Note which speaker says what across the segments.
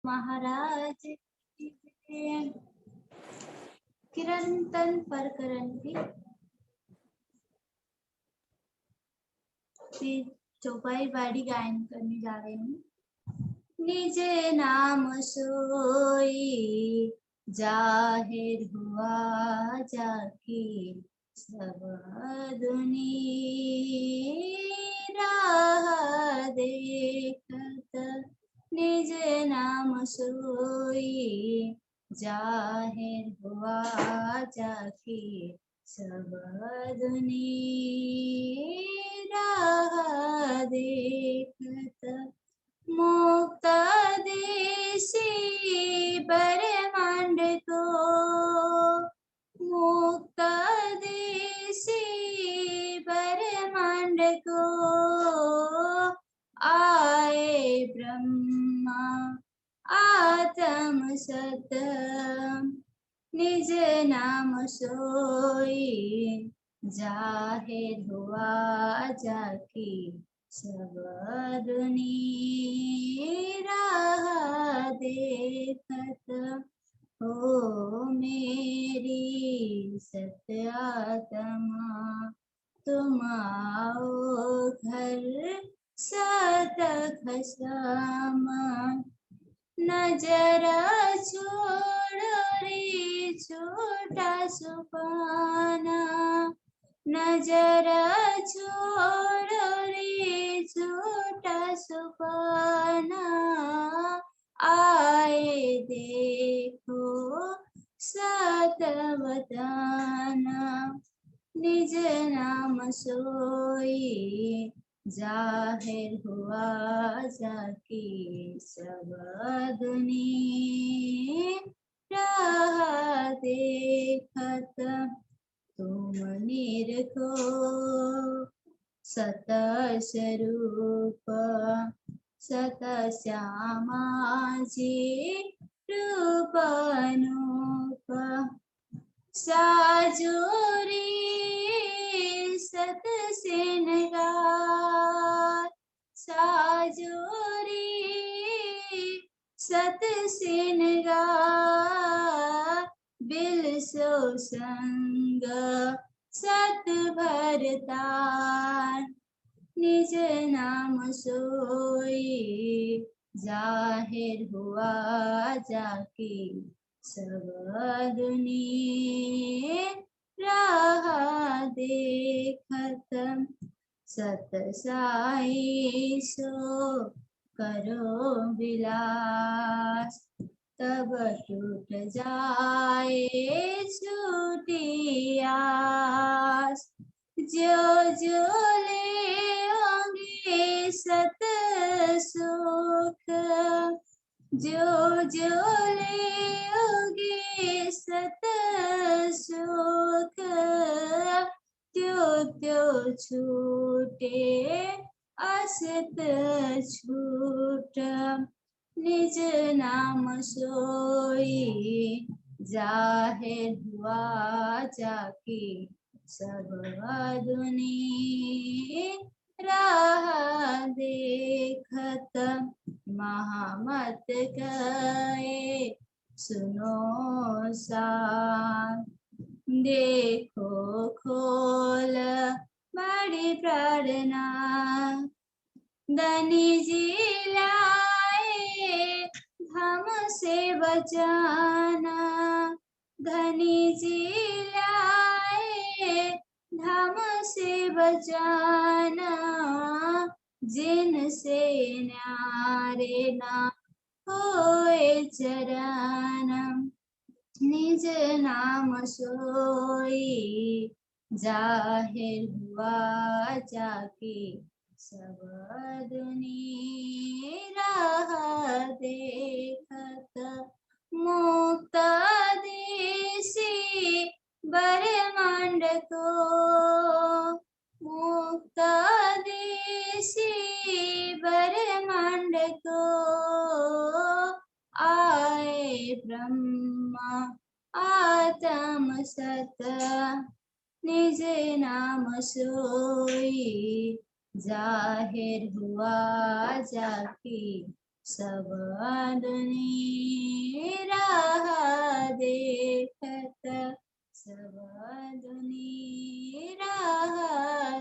Speaker 1: महाराज की जय। किरण तन पर करण की चौपाई बाड़ी गायन करने जा रही हूँ। निज नाम सोई जाहिर हुआ जाके सब दुनिया राह देखत। निज नाम सोई जाहिर हुआ जाके सब दुनिया राह देखत। मुक्त देशी ब्रह्मांड को मुक्त देशी ब्रह्मांड को आए ब्रह्मा आत्म सत। निज नाम सोई जाहिर हुआ जाके सब दुनिया राह देखत। हो मेरी सत्य आत्मा तुम आओ घर सत खसमा। नजर छोड़ रे छोटा सुपाना। नजर छोड़ रे छोटा सुपाना। आए देखो सत बताना। निज नाम सोई जाहिर हुआ जाके सब दुनिया राह देखत। तुम निरखो सत स्वरूप सत श्यामा जी रूप अनूप। साजोरी सत सिनगार साजोरी सत सिनगार। बिल सो संग सत भरतार। निज नाम सोई जाहिर हुआ जाके सब दुनिया राह देखत। सत साई सो करो विलास तब टूट जाए छूटी आस। जो जो ले होंगे सत सुख जो जो लेओगे सत सुख त्यो त्यो छूटे असत छूट। निज नाम सोई जाहिर हुआ जाके सब दुनिया राह देखत। महामत कहे सुनो सार देखो खोल बड़ी प्रार्थना। धनी जी लाए धम से बचाना। धनी जी लाए धम से बचाना। जिन से न्यारे ना होए चरण। निज नाम सोई जाहिर हुआ जाके सब दुनिया राह देखत। मुक्त देशी ब्रह्मांड को मुक्त देशी ब्रह्मांड को आए ब्रह्मा आत्म सत। निज नाम सोई जाहिर हुआ जाके सब आदमी राह देखत, सब आदमी राह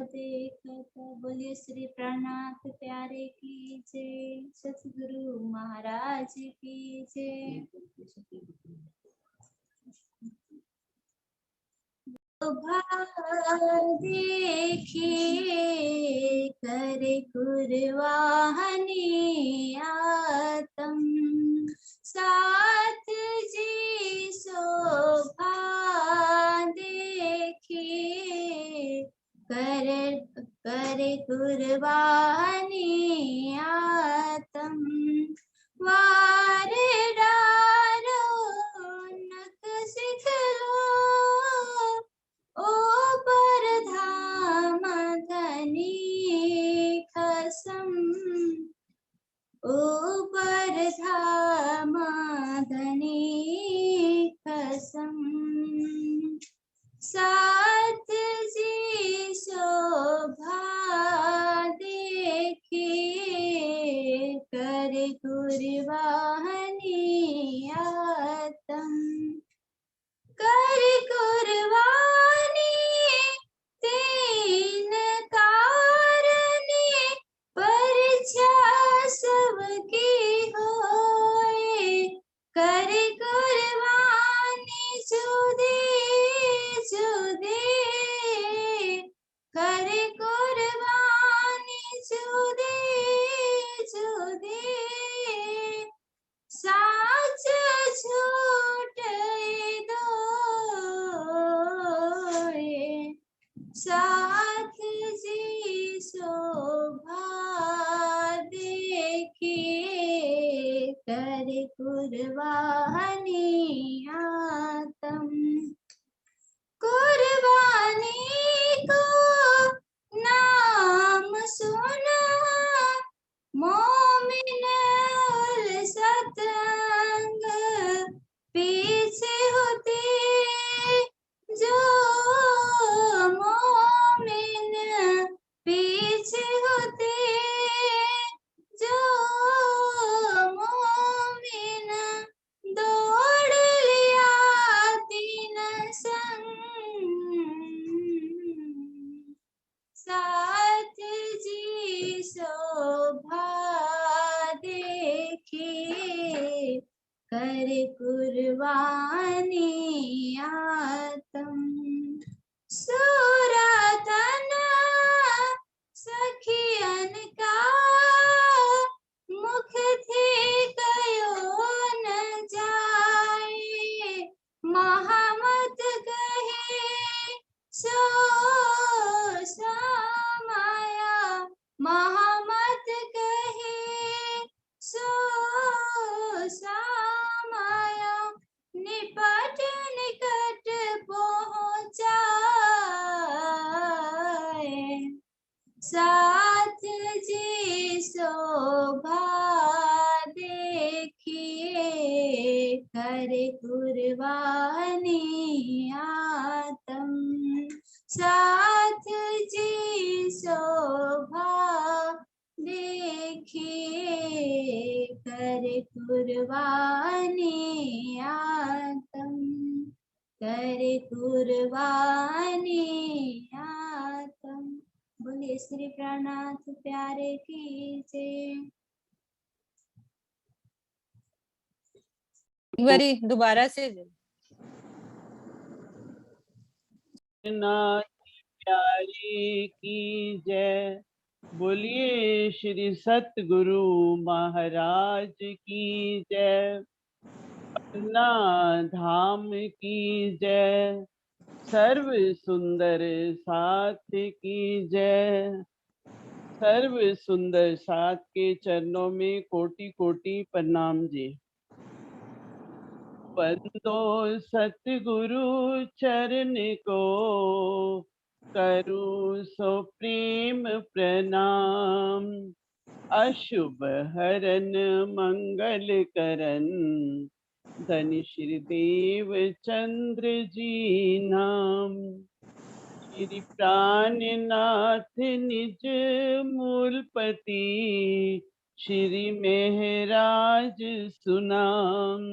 Speaker 1: देखत। बोलिए श्री प्राणनाथ प्यारे की जय, सतगुरु महाराज की जय। देखिए करे कुरवाहनी आतम, साथ जी शोभा देखिए करे कुरवानी आतम। वार डारो नक सिखलो, ओ पर धाम धनी खसम, ओ पर धाम धनी खसम। साथ जी शोभा देखिए करे कुरवानी आतम, कर कुरबानी तीन कारणे, परीक्षा सबकी होए। कर कुरबानी जुदे जुदे, कर कुरबानी जुदे जुदे। साच झूठ दो, साथ जी शोभा देखिए करे कुरबानी आतम। कुर्बानी को नाम सुना, मोमिन उल सतंग पीछे होते, जो मोमिन पीछे होते, जो मोमिन दौड़ लिया तीन संग। साथ जी शोभा देखिए करे कुरबानी आतम। सुरतन सखियन का मुख थे कयो न जाए, महामत कहे सो समाया, महामत कहे सो समाया। निपट निकट पहुँचाए, साथ जी शोभा देखिए करे कुरबानी आतम। साथ जी शोभा देखिए करे कुरबानी आतम, करे कुरबानी आतम। बोलिए श्री प्राणनाथ प्यारे की जय।
Speaker 2: एक बारी दोबारा से।
Speaker 3: नाथ प्यारे की जय। बोलिए श्री सतगुरु महाराज की जय। पटना धाम की जय। सर्व सुंदर साथ की जय। सर्व सुंदर साथ के चरणों में कोटि कोटि प्रणाम जी। बंदो सतगुरु चरण को करूं सो प्रेम प्रणाम। अशुभ हरन मंगल करन धन श्री देव चंद्र जी नाम। श्री प्राणनाथ निज मूलपति श्री मेहराज सुनाम।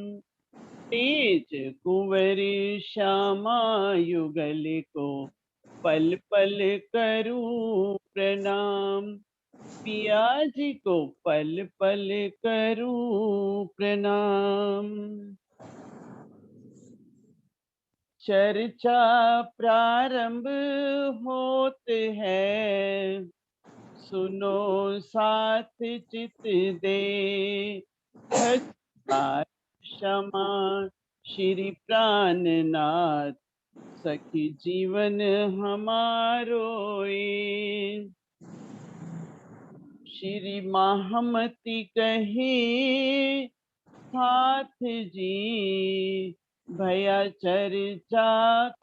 Speaker 3: तेज कुंवरी श्यामा युगल को पल पल करूं प्रणाम। पिया जी को पल पल करूं प्रणाम। चर्चा प्रारंभ होत है, सुनो साथ चित दे। खचार क्षमा श्री प्राणनाथ, सखी जीवन हमारो ये। श्री महामती कही साथ जी, भया चर्चा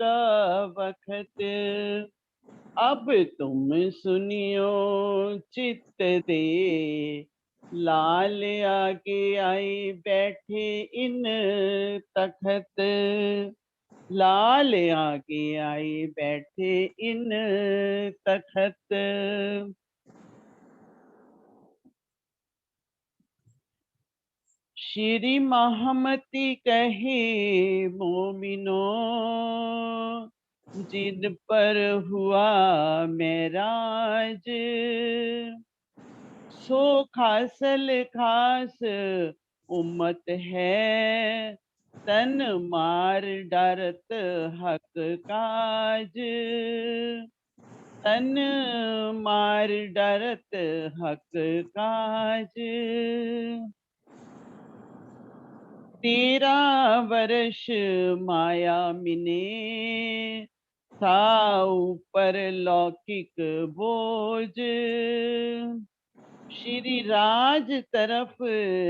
Speaker 3: का वखत। अब तुम सुनियो चित्त दे, लाल आगे आए बैठे इन तखत। लाल आगे आए बैठे इन तखत। श्री महामती कहे मोमिनो, जिन पर हुआ मेराज। सो खासल खास उम्मत है, तन मार डरत हक काज। तन मार डरत हक काज। 13 वर्ष माया मिने, था ऊपर लौकिक बोझ। श्री राज तरफ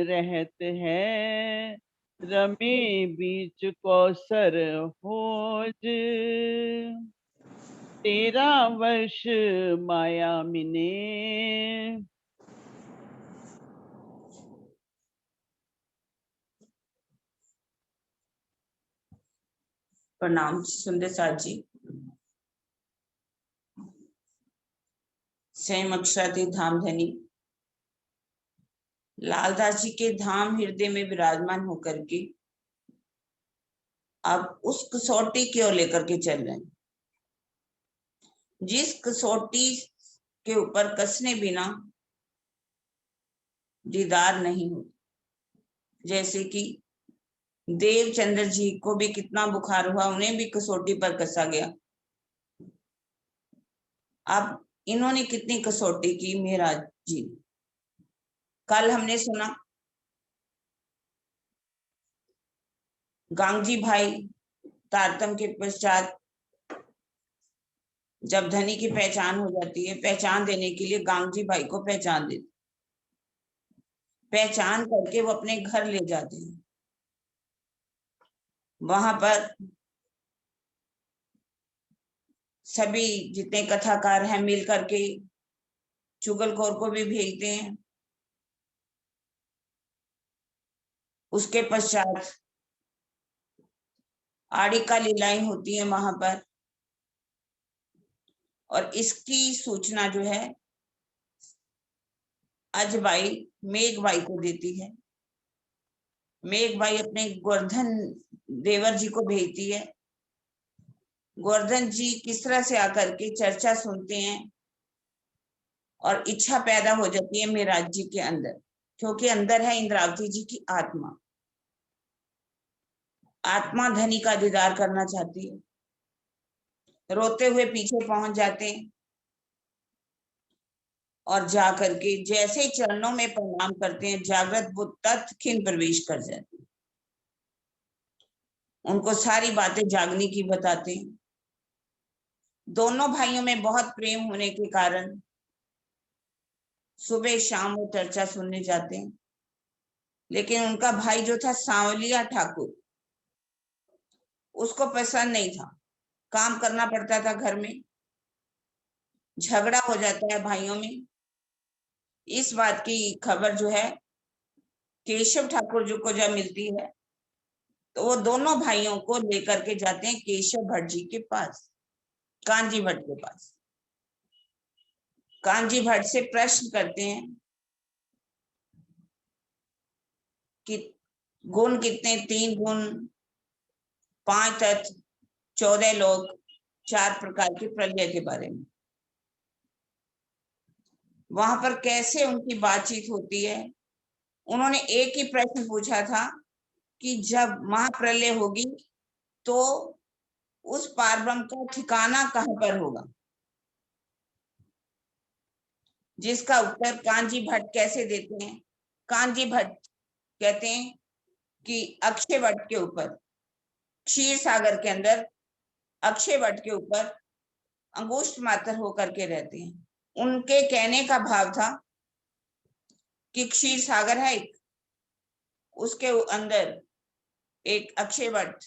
Speaker 3: रहत है, रमे बीच कौसर होज। 13 वर्ष माया मिने।
Speaker 2: प्रणाम सुंदर साथ जी। स्वयं अक्षराधि धाम धनी लालदास जी के धाम हृदय में विराजमान होकर के अब उस कसौटी की ओर लेकर के चल रहे हैं, जिस कसौटी के ऊपर कसने बिना दीदार नहीं हो। जैसे कि देवचंद्र जी को भी कितना बुखार हुआ, उन्हें भी कसौटी पर कसा गया। अब इन्होंने कितनी कसौटी की मेहराज जी। कल हमने सुना गांगजी भाई तारतम के पश्चात जब धनी की पहचान हो जाती है, पहचान देने के लिए गांगजी भाई को पहचान करके वो अपने घर ले जाते हैं। वहां पर सभी जितने कथाकार हैं मिल करके चुगलखोर को भी भेजते हैं। उसके पश्चात आड़ी का लीलाएं होती है वहां पर, और इसकी सूचना जो है अजबाई मेघबाई को देती है। मेघबाई अपने गोवर्धन देवर जी को भेजती है। गोवर्धन जी किस तरह से आकर के चर्चा सुनते हैं और इच्छा पैदा हो जाती है मेहराज जी के अंदर, क्योंकि अंदर है इंद्रावती जी की आत्मा। आत्मा धनी का दीदार करना चाहती है। रोते हुए पीछे पहुंच जाते हैं और जाकर के जैसे चरणों में प्रणाम करते हैं, जागृत बुद्ध तत्क्षण प्रवेश कर जाते हैं। उनको सारी बातें जागने की बताते हैं। दोनों भाइयों में बहुत प्रेम होने के कारण सुबह शाम वो चर्चा सुनने जाते हैं। लेकिन उनका भाई जो था सांवलिया ठाकुर, उसको पसंद नहीं था। काम करना पड़ता था घर में, झगड़ा हो जाता है भाइयों में। इस बात की खबर जो है केशव ठाकुर जी को जब मिलती है तो वो दोनों भाइयों को लेकर के जाते हैं केशव भट्ट जी के पास, कांजी भट्ट के पास। कांजी भट्ट से प्रश्न करते हैं कि गुण कितने, 3 गुण, 5 तत्व, 14 लोग, 4 प्रकार की प्रलय के बारे में। वहां पर कैसे उनकी बातचीत होती है। उन्होंने एक ही प्रश्न पूछा था कि जब महाप्रलय होगी तो उस पारब्रह्म का ठिकाना कहां पर होगा, जिसका उत्तर कांजी भट्ट कैसे देते हैं। कांजी भट्ट कहते हैं कि अक्षय वट के ऊपर, क्षीर सागर के अंदर अक्षय वट के ऊपर अंगुष्ठ मात्र होकर के रहते हैं। उनके कहने का भाव था कि क्षीर सागर है एक, उसके अंदर एक अक्षय वट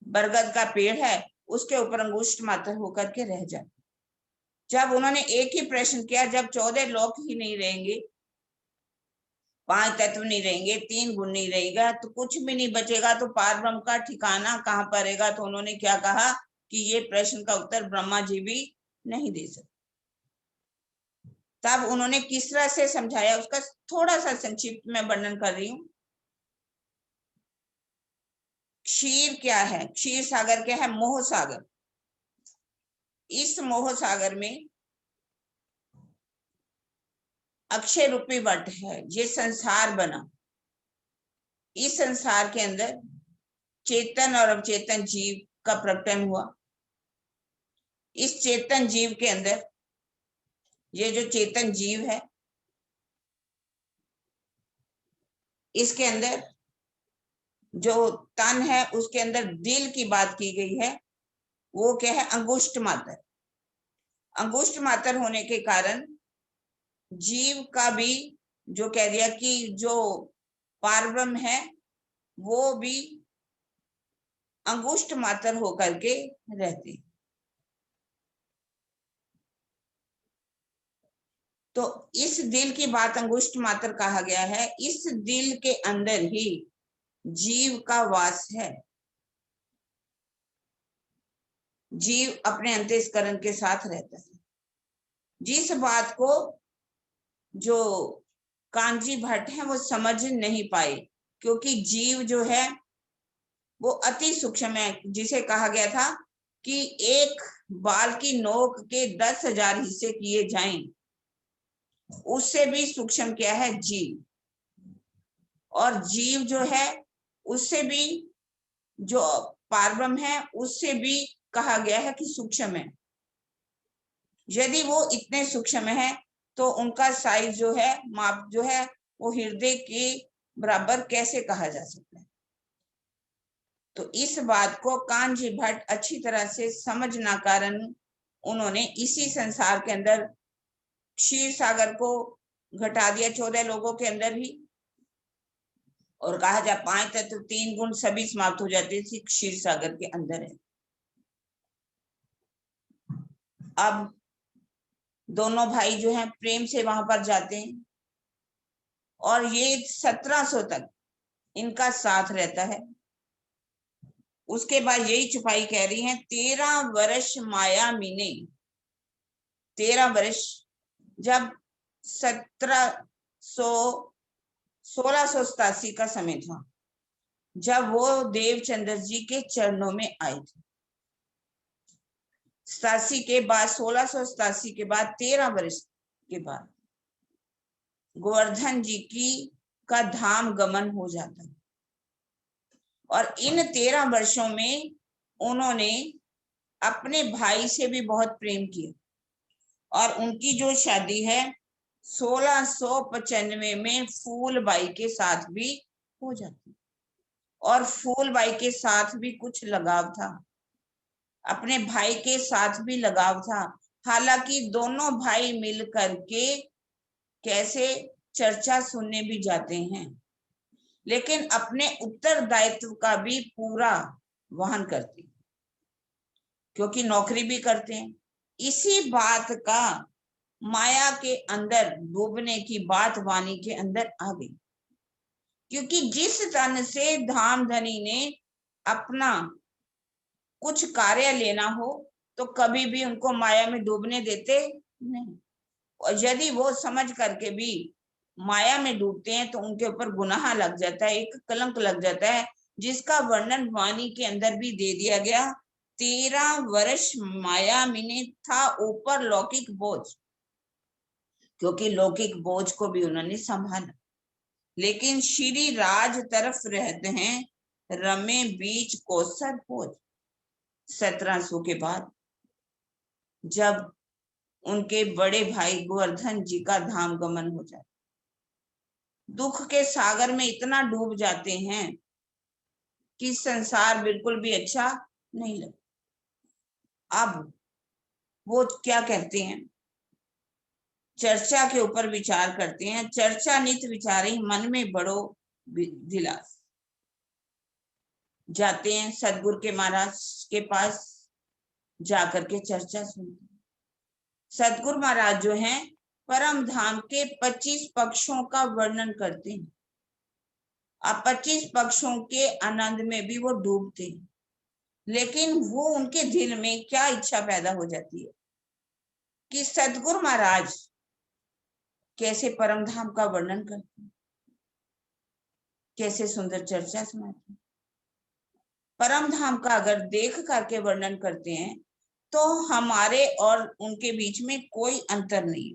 Speaker 2: बरगद का पेड़ है, उसके ऊपर अंगुष्ठ मात्र होकर के रह जाए। जब उन्होंने एक ही प्रश्न किया, जब 14 लोक ही नहीं रहेंगे, 5 तत्व नहीं रहेंगे, 3 गुण नहीं रहेगा, तो कुछ भी नहीं बचेगा, तो पारब्रह्म का ठिकाना कहां पर रहेगा। तो उन्होंने क्या कहा कि ये प्रश्न का उत्तर ब्रह्मा जी भी नहीं दे सकते। तब उन्होंने किस तरह से समझाया, उसका थोड़ा सा संक्षिप्त में वर्णन कर रही हूं। क्षीर क्या है, क्षीर सागर क्या है, मोह सागर। इस मोह सागर में अक्षय रूपी वट है, ये संसार बना। इस संसार के अंदर चेतन और अवचेतन जीव का प्रकटन हुआ। इस चेतन जीव के अंदर, ये जो चेतन जीव है, इसके अंदर जो तन है, उसके अंदर दिल की बात की गई है। वो क्या है, अंगुष्ठ मात्र। अंगुष्ठ मात्र होने के कारण जीव का भी जो कह दिया कि जो पारब्रह्म है वो भी अंगुष्ठ मात्र होकर के रहते। तो इस दिल की बात अंगुष्ठ मात्र कहा गया है। इस दिल के अंदर ही जीव का वास है। जीव अपने अंतःकरण के साथ रहता है। जिस बात को जो कांजी भट्ट है वो समझ नहीं पाए, क्योंकि जीव जो है वो अति सूक्ष्म है। जिसे कहा गया था कि एक बाल की नोक के 10,000 हिस्से किए जाएं, उससे भी सूक्ष्म क्या है, जीव। और जीव जो है उससे भी, जो पारब्रह्म है उससे भी कहा गया है कि सूक्ष्म है। यदि वो इतने सूक्ष्म है तो उनका साइज जो है, माप जो है, वो हृदय के बराबर कैसे कहा जा सकता है। तो इस बात को कांजी भट्ट अच्छी तरह से समझ ना कारण उन्होंने इसी संसार के अंदर क्षीर सागर को घटा दिया 14 लोगों के अंदर ही, और कहा जाए 5 तत्व 3 गुण सभी समाप्त हो जाते थे, क्षीर सागर के अंदर है। अब दोनों भाई जो हैं प्रेम से वहां पर जाते हैं और ये 1700 तक इनका साथ रहता है। उसके बाद यही छुपाई कह रही है, 13 वर्ष माया मीने। 13 वर्ष, जब 1687 का समय था, जब वो देवचंद्र जी के चरणों में आए थे। 87 के बाद, 1687 के बाद 13 वर्ष के बाद गोवर्धन जी की का धाम गमन हो जाता है। और इन 13 वर्षों में उन्होंने अपने भाई से भी बहुत प्रेम किया और उनकी जो शादी है 1695 में फूलबाई के साथ भी हो जाती। और फूलबाई के साथ भी कुछ लगाव था, अपने भाई के साथ भी लगाव था। हालांकि दोनों भाई मिल करके कैसे चर्चा सुनने भी जाते हैं, लेकिन अपने उत्तरदायित्व का भी पूरा वहन करते हैं, क्योंकि नौकरी भी करते हैं। इसी बात का माया के अंदर डूबने की बात वाणी के अंदर आ गई, क्योंकि जिस तन से धाम धनी ने अपना कुछ कार्य लेना हो तो कभी भी उनको माया में डूबने देते नहीं। और यदि वो समझ करके भी माया में डूबते हैं तो उनके ऊपर गुनाह लग जाता है, एक कलंक लग जाता है, जिसका वर्णन वाणी के अंदर भी दे दिया गया। 13 वर्ष माया में था ऊपर लौकिक बोझ, क्योंकि लौकिक बोझ को भी उन्होंने संभाला। लेकिन श्री राज तरफ रहते हैं, रमे बीच कौसर बोझ। 1700 के बाद जब उनके बड़े भाई गोवर्धन जी का धाम गमन हो जाए, दुख के सागर में इतना डूब जाते हैं कि संसार बिल्कुल भी अच्छा नहीं लगता। अब वो क्या कहते हैं, चर्चा के ऊपर विचार करते हैं। चर्चा नित विचारी मन में बड़ो विलास। जाते हैं सदगुरु के महाराज के पास, जाकर के चर्चा सुनते हैं। सदगुरु महाराज जो हैं परम धाम के 25 पक्षों का वर्णन करते हैं। अब 25 पक्षों के आनंद में भी वो डूबते हैं, लेकिन वो उनके दिल में क्या इच्छा पैदा हो जाती है कि सदगुरु महाराज कैसे परम धाम का वर्णन करते हैं, कैसे सुंदर चर्चा सुनाते हैं। परम धाम का अगर देख करके वर्णन करते हैं तो हमारे और उनके बीच में कोई अंतर नहीं।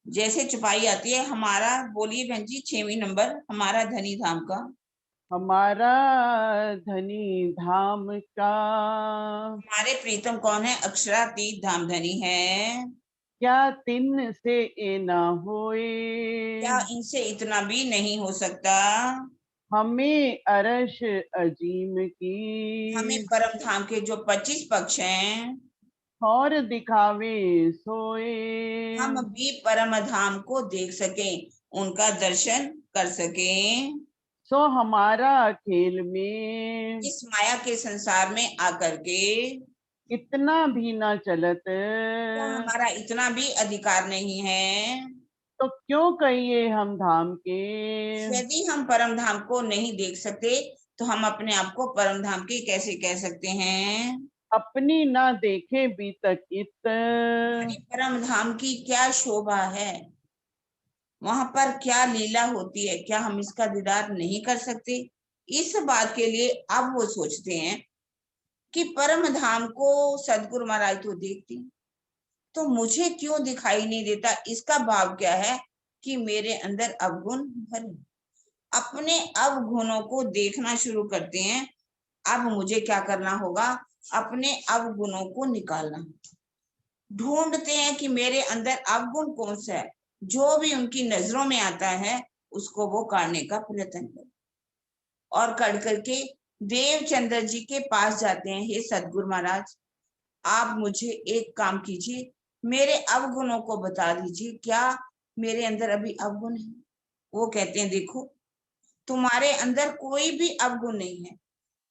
Speaker 2: जैसे चुपाई आती है, हमारा, बोलिए बहन जी 6वीं नंबर, हमारा धनी धाम का।
Speaker 3: हमारा धनी धाम का,
Speaker 2: हमारे प्रीतम कौन है? अक्षरातीत धाम धनी है।
Speaker 3: क्या तिन से ए ना होए,
Speaker 2: क्या इनसे इतना भी नहीं हो सकता?
Speaker 3: हमें अरश अजीम की,
Speaker 2: हमें परम धाम के जो 25 पक्ष हैं,
Speaker 3: और दिखावे सोए,
Speaker 2: हम भी परम धाम को देख सकें, उनका दर्शन कर सकें।
Speaker 3: सो हमारा खेल में,
Speaker 2: इस माया के संसार में आकर के
Speaker 3: इतना भी ना चलत,
Speaker 2: क्या हमारा इतना भी अधिकार नहीं है?
Speaker 3: तो क्यों कहिए हम धाम के,
Speaker 2: यदि हम परम धाम को नहीं देख सकते तो हम अपने आप को परम धाम के कैसे कह सकते हैं?
Speaker 3: अपनी ना देखे भी तक इत,
Speaker 2: हमारी परम धाम की क्या शोभा है, वहां पर क्या लीला होती है, क्या हम इसका दीदार नहीं कर सकते? इस बात के लिए अब वो सोचते हैं कि परम धाम को सदगुरु महाराज तो देखते हैं, तो मुझे क्यों दिखाई नहीं देता? इसका भाव क्या है कि मेरे अंदर अवगुण भरे। अपने अवगुणों को देखना शुरू करते हैं। अब मुझे क्या करना होगा? अपने अवगुणों को निकालना। ढूंढते हैं कि मेरे अंदर अवगुण कौन सा है, जो भी उनकी नजरों में आता है उसको वो काटने का प्रयत्न करें। और कर करके देवचंद्र जी के पास जाते हैं। हे सदगुरु महाराज, आप मुझे एक काम कीजिए, मेरे अवगुणों को बता दीजिए, क्या मेरे अंदर अभी अवगुण है? वो कहते हैं, देखो तुम्हारे अंदर कोई भी अवगुण नहीं है,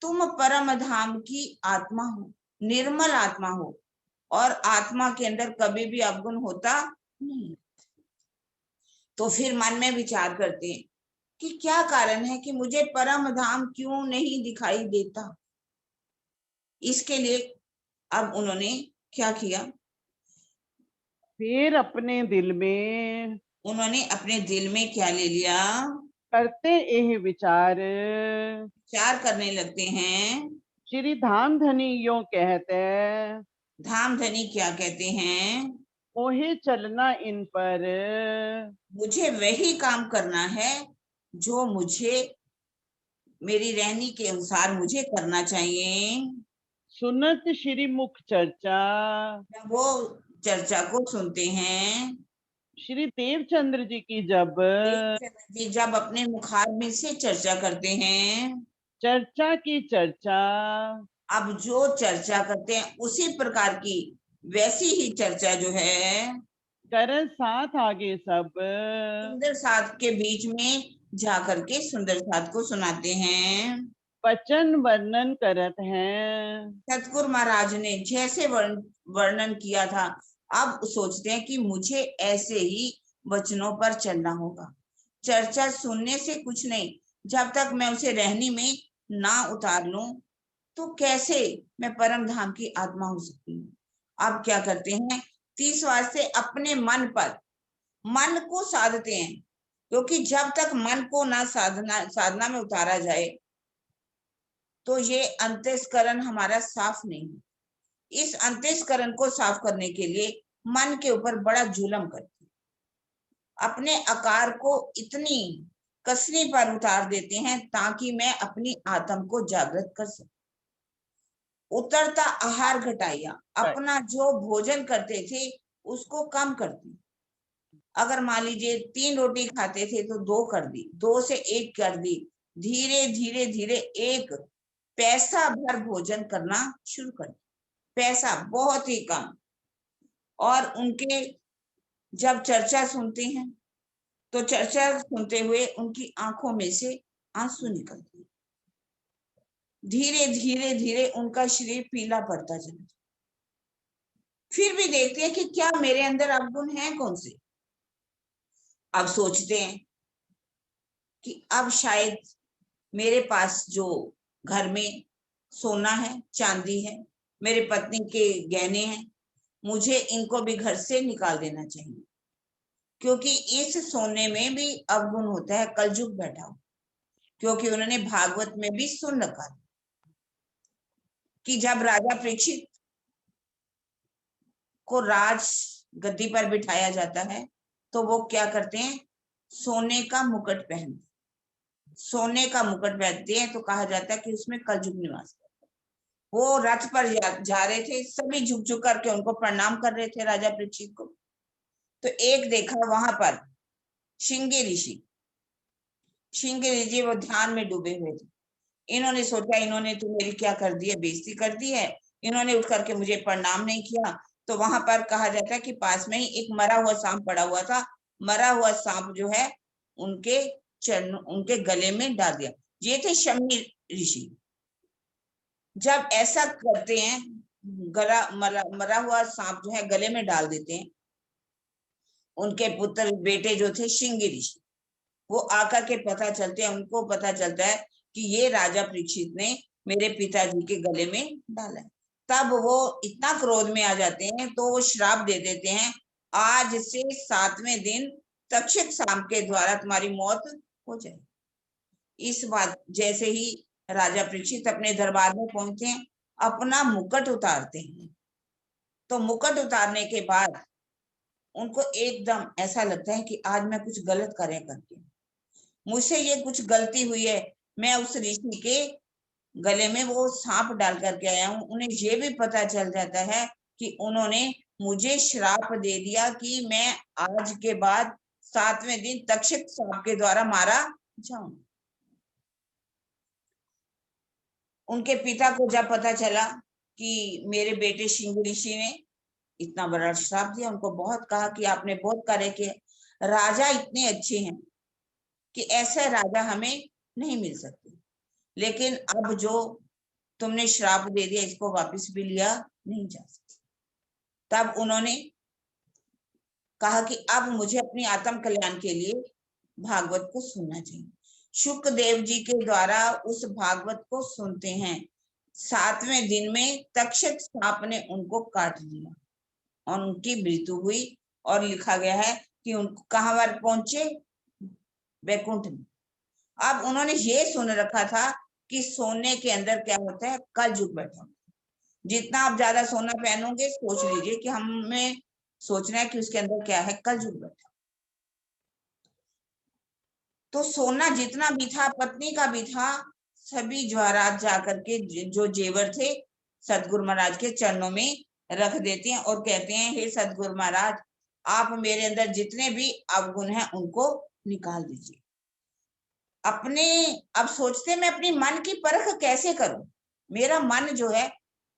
Speaker 2: तुम परम धाम की आत्मा हो, निर्मल आत्मा हो, और आत्मा के अंदर कभी भी अवगुण होता नहीं। तो फिर मन में विचार करते हैं कि क्या कारण है कि मुझे परम धाम क्यों नहीं दिखाई देता। इसके लिए अब उन्होंने क्या किया?
Speaker 3: फिर अपने दिल में,
Speaker 2: उन्होंने अपने दिल में क्या ले लिया?
Speaker 3: करते यह विचार,
Speaker 2: विचार करने लगते हैं।
Speaker 3: श्री धाम धनी यो कहते,
Speaker 2: धाम धनी क्या कहते हैं?
Speaker 3: मोहे चलना इन पर,
Speaker 2: मुझे वही काम करना है जो मुझे मेरी रहनी के अनुसार मुझे करना चाहिए।
Speaker 3: सुनत श्री मुख चर्चा,
Speaker 2: वो चर्चा को सुनते हैं।
Speaker 3: श्री देवचंद्र जी की जब
Speaker 2: देवचंद्र जी जब अपने मुखारबिंद से चर्चा करते हैं,
Speaker 3: चर्चा की चर्चा,
Speaker 2: अब जो चर्चा करते हैं उसी प्रकार की वैसी ही चर्चा जो है
Speaker 3: कर साथ आगे सब,
Speaker 2: सुंदर साथ के बीच में जा करके सुंदर साथ को सुनाते हैं।
Speaker 3: वचन वर्णन करत हैं,
Speaker 2: सतगुरु महाराज ने जैसे वर्णन किया था, अब सोचते हैं कि मुझे ऐसे ही वचनों पर चलना होगा। चर्चा सुनने से कुछ नहीं, जब तक मैं उसे रहनी में ना उतार लूं तो कैसे मैं परम धाम की आत्मा हो सकती हूँ। अब क्या करते हैं? 30 वार से अपने मन पर मन को साधते हैं, क्योंकि जब तक मन को ना साधना में उतारा जाए तो ये अंतःस्करण हमारा साफ नहीं है। इस अंतःस्करण को साफ करने के लिए मन के ऊपर बड़ा जुल्म करते हैं, अपने आकार को इतनी कसनी पर उतार देते हैं ताकि मैं अपनी आत्म को जागृत कर सकूं। उतरता आहार घटाइया, अपना जो भोजन करते थे उसको कम करती। अगर मान लीजिए 3 रोटी खाते थे तो 2 कर दी, 2 से 1 कर दी, धीरे धीरे धीरे 1 पैसा भर भोजन करना शुरू कर दिया, पैसा बहुत ही कम। और उनके जब चर्चा सुनते हैं तो चर्चा सुनते हुए उनकी आंखों में से आंसू निकलते हैं, धीरे धीरे धीरे उनका शरीर पीला पड़ता चला। फिर भी देखते हैं कि क्या मेरे अंदर अवगुण हैं कौन से। अब सोचते हैं कि अब शायद मेरे पास जो घर में सोना है, चांदी है, मेरे पत्नी के गहने हैं, मुझे इनको भी घर से निकाल देना चाहिए, क्योंकि इस सोने में भी अवगुण होता है, कलयुग बैठा हो। क्योंकि उन्होंने भागवत में भी सुन रखा कि जब राजा परीक्षित को राज गद्दी पर बिठाया जाता है तो वो क्या करते हैं, सोने का मुकुट पहनते, सोने का मुकुट पहनते हैं, तो कहा जाता है कि उसमें कलयुग निवास करता है। वो रथ पर जा रहे थे, सभी झुक झुक करके उनको प्रणाम कर रहे थे राजा परीक्षित को। तो एक देखा वहां पर श्रृंगी ऋषि, श्रृंगी ऋषि वो ध्यान में डूबे हुए थे। इन्होंने सोचा इन्होंने तो मेरी क्या कर दी है, बेइज्जती कर दी है, इन्होंने उठ करके मुझे प्रणाम नहीं किया। तो वहां पर कहा जाता है कि पास में ही एक मरा हुआ सांप पड़ा हुआ था, मरा हुआ सांप जो है उनके चरण, उनके गले में डाल दिया। ये थे शमी ऋषि। जब ऐसा करते हैं, गला मरा हुआ सांप जो है गले में डाल देते हैं, उनके पुत्र बेटे जो थे श्रृंगी ऋषि, वो आकर के पता चलते हैं, उनको पता चलता है कि ये राजा परीक्षित ने मेरे पिताजी के गले में डाला है। तब वो इतना क्रोध में आ जाते हैं तो वो श्राप दे देते हैं, आज से 7वें दिन तक्षक सांप के द्वारा तुम्हारी मौत हो जाए। इस बात जैसे ही राजा परीक्षित अपने दरबार में पहुंचते हैं, अपना मुकुट उतारते हैं, तो मुकुट उतारने के बाद उनको एकदम ऐसा लगता है कि आज मैं कुछ गलत कार्य करती हूँ, मुझसे ये कुछ गलती हुई है, मैं उस ऋषि के गले में वो सांप डाल करके आया हूँ। उन्हें ये भी पता चल जाता है कि उन्होंने मुझे श्राप दे दिया कि मैं आज के बाद 7वें दिन तक्षक सांप के द्वारा मारा जाऊं। उनके पिता को जब पता चला कि मेरे बेटे श्रृंगी ऋषि ने इतना बड़ा श्राप दिया, उनको बहुत कहा कि आपने बहुत कार्य किए, राजा इतने अच्छे हैं कि ऐसे राजा हमें नहीं मिल सकते, लेकिन अब जो तुमने श्राप दे दिया इसको वापस भी लिया नहीं जा सकता। तब उन्होंने कहा कि अब मुझे अपनी आत्म कल्याण के लिए भागवत को सुनना चाहिए। शुकदेव जी के द्वारा उस भागवत को सुनते हैं। 7वें दिन में तक्षक सांप ने उनको काट लिया और उनकी मृत्यु हुई। और लिखा गया है कि उनको कहां पर पहुंचे, वैकुंठ में। अब उन्होंने ये सुन रखा था कि सोने के अंदर क्या होता है, कलयुग बैठा होता है। जितना आप ज्यादा सोना पहनोगे, सोच लीजिए कि हमें सोचना है कि उसके अंदर क्या है, कलयुग बैठा। तो सोना जितना भी था, पत्नी का भी था, सभी जवाहरात जाकर के जो जेवर थे सतगुरु महाराज के चरणों में रख देते हैं और कहते हैं, हे सतगुरु महाराज, आप मेरे अंदर जितने भी अवगुण हैं उनको निकाल दीजिए। अपने अब सोचते मैं अपनी मन की परख कैसे करूं, मेरा मन जो है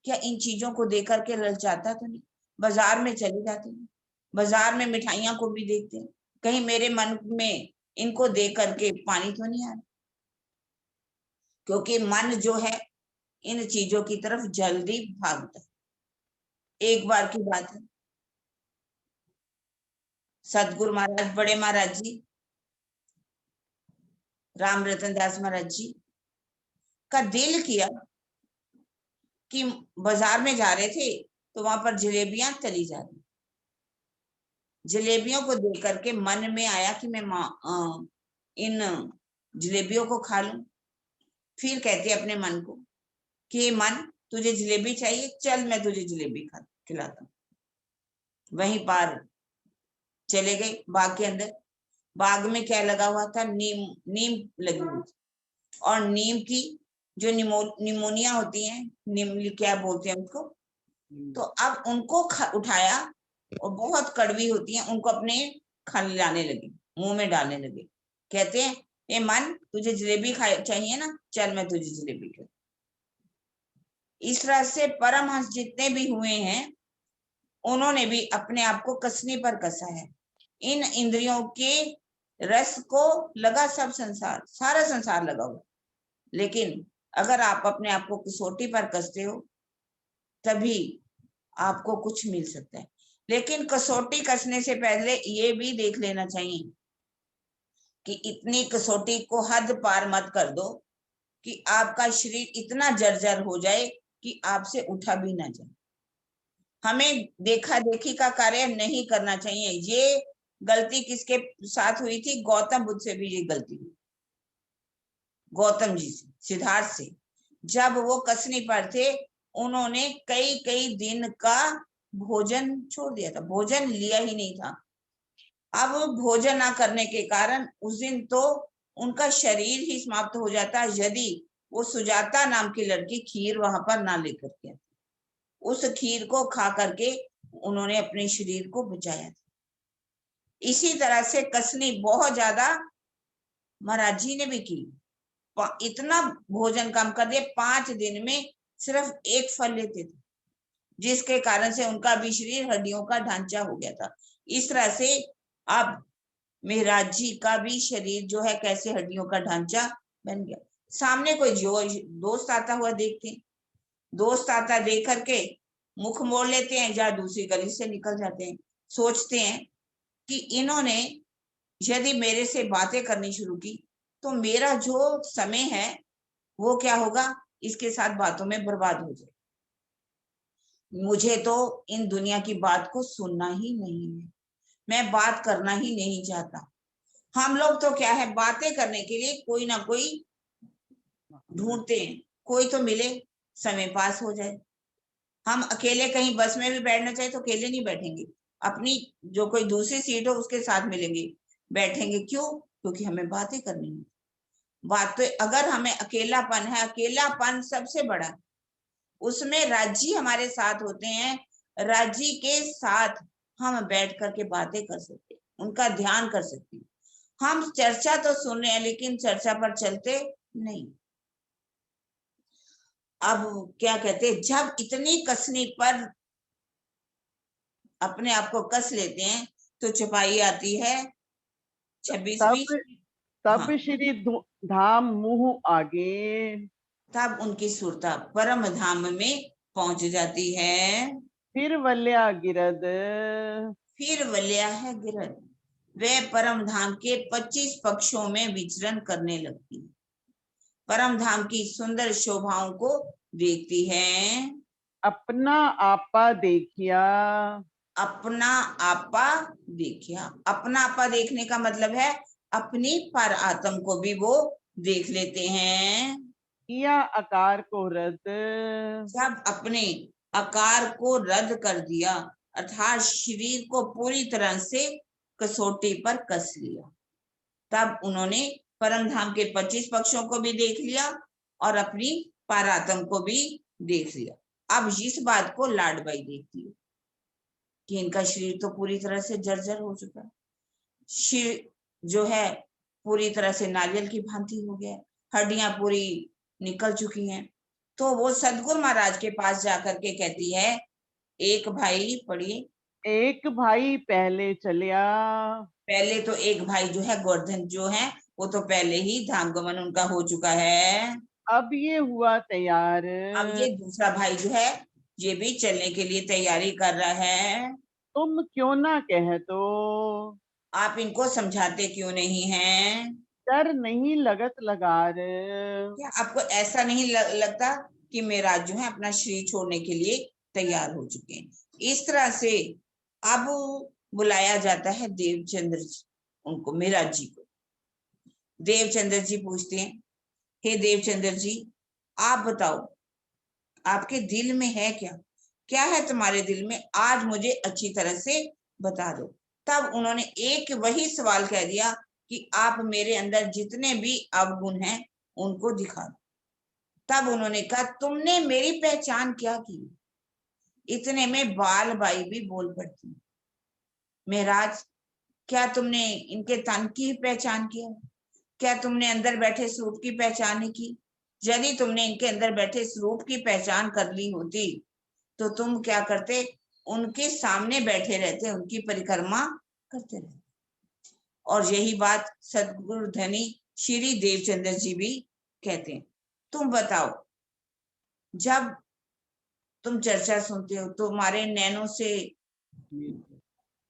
Speaker 2: क्या इन चीजों को देख करके ललचाता तो नहीं। बाजार में चले जाते हैं, बाजार में मिठाइयां को भी देखते हैं, कहीं मेरे मन में इनको देख करके पानी तो नहीं आ रहा, क्योंकि मन जो है इन चीजों की तरफ जल्दी भागता है। एक बार की बात है, सतगुरु महाराज, बड़े महाराज जी, राम रतन दास महाराज जी का दिल किया कि बाजार में जा रहे थे तो वहां पर जलेबियां तली जा रही, जलेबियों को देख करके मन में आया कि मैं इन जलेबियों को खा लूं। फिर कहती है अपने मन को कि मन, तुझे जलेबी चाहिए, चल मैं तुझे जलेबी खिलाता हूँ। वहीं पार चले गए बाग के अंदर। बाग में क्या लगा हुआ था? नीम लगी हुई थी। और नीम की जो निमोनिया होती है, नीम क्या बोलते हैं उसको, तो अब उनको उठाया और बहुत कड़वी होती हैं, उनको अपने खिलाने लगे, मुंह में डालने लगे। कहते हैं ए मन, तुझे जलेबी चाहिए ना, चल मैं तुझे जलेबी खिलाता। इस तरह से परमहंस जितने भी हुए हैं उन्होंने भी अपने आप को कसने पर कसा है। इन इंद्रियों के रस को लगा सब संसार, सारा संसार लगा हुआ। लेकिन अगर आप अपने आप को कसौटी पर कसते हो तभी आपको कुछ मिल सकता है। लेकिन कसौटी कसने से पहले ये भी देख लेना चाहिए कि इतनी कसौटी को हद पार मत कर दो कि आपका शरीर इतना जर्जर हो जाए कि आपसे उठा भी ना जाए। हमें देखा देखी का कार्य नहीं करना चाहिए। ये गलती किसके साथ हुई थी? गौतम बुद्ध से भी ये गलती हुई, गौतम जी से, सिद्धार्थ से। जब वो कसनी पर थे उन्होंने कई कई दिन का भोजन छोड़ दिया था, भोजन लिया ही नहीं था। अब भोजन ना करने के कारण उस दिन तो उनका शरीर ही समाप्त हो जाता यदि वो सुजाता नाम की लड़की खीर वहां पर ना लेकर के आती। उस खीर को खा करके उन्होंने अपने शरीर को बचाया था। इसी तरह से कसनी बहुत ज्यादा महाराज जी ने भी की। इतना भोजन कम कर दिया, 5 दिन में सिर्फ एक फल लेते थे, जिसके कारण से उनका भी शरीर हड्डियों का ढांचा हो गया था। इस तरह से अब महाराज जी का भी शरीर जो है कैसे हड्डियों का ढांचा बन गया। सामने कोई जो दोस्त आता हुआ देखते हैं, दोस्त आता देख करके मुख मोड़ लेते हैं या दूसरी गली से निकल जाते हैं। सोचते हैं कि इन्होंने यदि मेरे से बातें करनी शुरू की तो मेरा जो समय है वो क्या होगा, इसके साथ बातों में बर्बाद हो जाए। मुझे तो इन दुनिया की बात को सुनना ही नहीं है, मैं बात करना ही नहीं चाहता। हम लोग तो क्या है, बातें करने के लिए कोई ना कोई ढूंढते हैं, कोई तो मिले, समय पास हो जाए। हम अकेले कहीं बस में भी बैठना चाहे तो अकेले नहीं बैठेंगे, अपनी जो कोई दूसरी सीट हो उसके साथ मिलेंगे, बैठेंगे। क्यों? क्योंकि हमें बातें करनी है। बात तो अगर हमें अकेलापन है, अकेलापन सबसे बड़ा, उसमें राज्य हमारे साथ होते हैं, राज्य के साथ हम बैठ करके बातें कर सकते हैं, उनका ध्यान कर सकते हैं। हम चर्चा तो सुन रहे हैं लेकिन चर्चा पर चलते नहीं। अब क्या कहते हैं, जब इतनी कसनी पर अपने आप को कस लेते हैं तो छपाई आती है 26वीं।
Speaker 3: तब
Speaker 2: हाँ,
Speaker 3: श्री धाम मुँह आगे,
Speaker 2: तब उनकी सुरता परम धाम में पहुंच जाती है।
Speaker 3: फिर वल्या गिरद,
Speaker 2: फिर वल्या है गिरद, वे परम धाम के 25 पक्षों में विचरण करने लगती है, परम धाम की सुंदर शोभाओं को देखती है।
Speaker 3: अपना आपा देखिया,
Speaker 2: अपना आपा देखिया। अपना आपा देखने का मतलब है अपनी पर आत्म को भी वो देख लेते हैं।
Speaker 3: किया आकार को रद्द,
Speaker 2: जब अपने आकार को रद्द कर दिया अर्थात शरीर को पूरी तरह से कसौटी पर कस लिया, तब उन्होंने परम धाम के 25 पक्षों को भी देख लिया और अपनी पारात्म को भी देख लिया। अब इस बात को लाडबाई देखती है कि इनका शरीर तो पूरी तरह से जर्जर हो चुका है, शरीर जो है पूरी तरह से नारियल की भांति हो गया है, हड्डियां पूरी निकल चुकी हैं। तो वो सदगुरु महाराज के पास जाकर के कहती है, एक भाई, पढ़िए।
Speaker 3: एक भाई पहले चलिया,
Speaker 2: पहले तो एक भाई जो है गोवर्धन जो है वो तो पहले ही धाम गमन उनका हो चुका है।
Speaker 3: अब ये हुआ तैयार,
Speaker 2: अब ये दूसरा भाई जो है ये भी चलने के लिए तैयारी कर रहा है।
Speaker 3: तुम क्यों ना कह दो,
Speaker 2: आप इनको समझाते क्यों नहीं हैं?
Speaker 3: डर नहीं लगत लगार,
Speaker 2: क्या आपको ऐसा नहीं लगता कि मेरा जो है अपना शरीर छोड़ने के लिए तैयार हो चुके हैं? इस तरह से अब बुलाया जाता है देवचंद्र जी, उनको मेराज जी को। देवचंद्र जी पूछते हैं, हे देवचंद्र जी, आप बताओ आपके दिल में है क्या, क्या है तुम्हारे दिल में, आज मुझे अच्छी तरह से बता दो। तब उन्होंने एक वही सवाल कह दिया कि आप मेरे अंदर जितने भी अवगुण हैं उनको दिखा दो। तब उन्होंने कहा, तुमने मेरी पहचान क्या की। इतने में बाल बाई भी बोल पड़ती, महाराज क्या तुमने इनके तन की पहचान किया, क्या तुमने अंदर बैठे स्वरूप की पहचान नहीं की। यदि तुमने इनके अंदर बैठे स्वरूप की पहचान कर ली होती तो तुम क्या करते, उनके सामने बैठे रहते, उनकी परिक्रमा करते रहते। और यही बात सदगुरु धनी श्री देवचंद्र जी भी कहते हैं। तुम बताओ, जब तुम चर्चा सुनते हो तो तुम्हारे नैनों से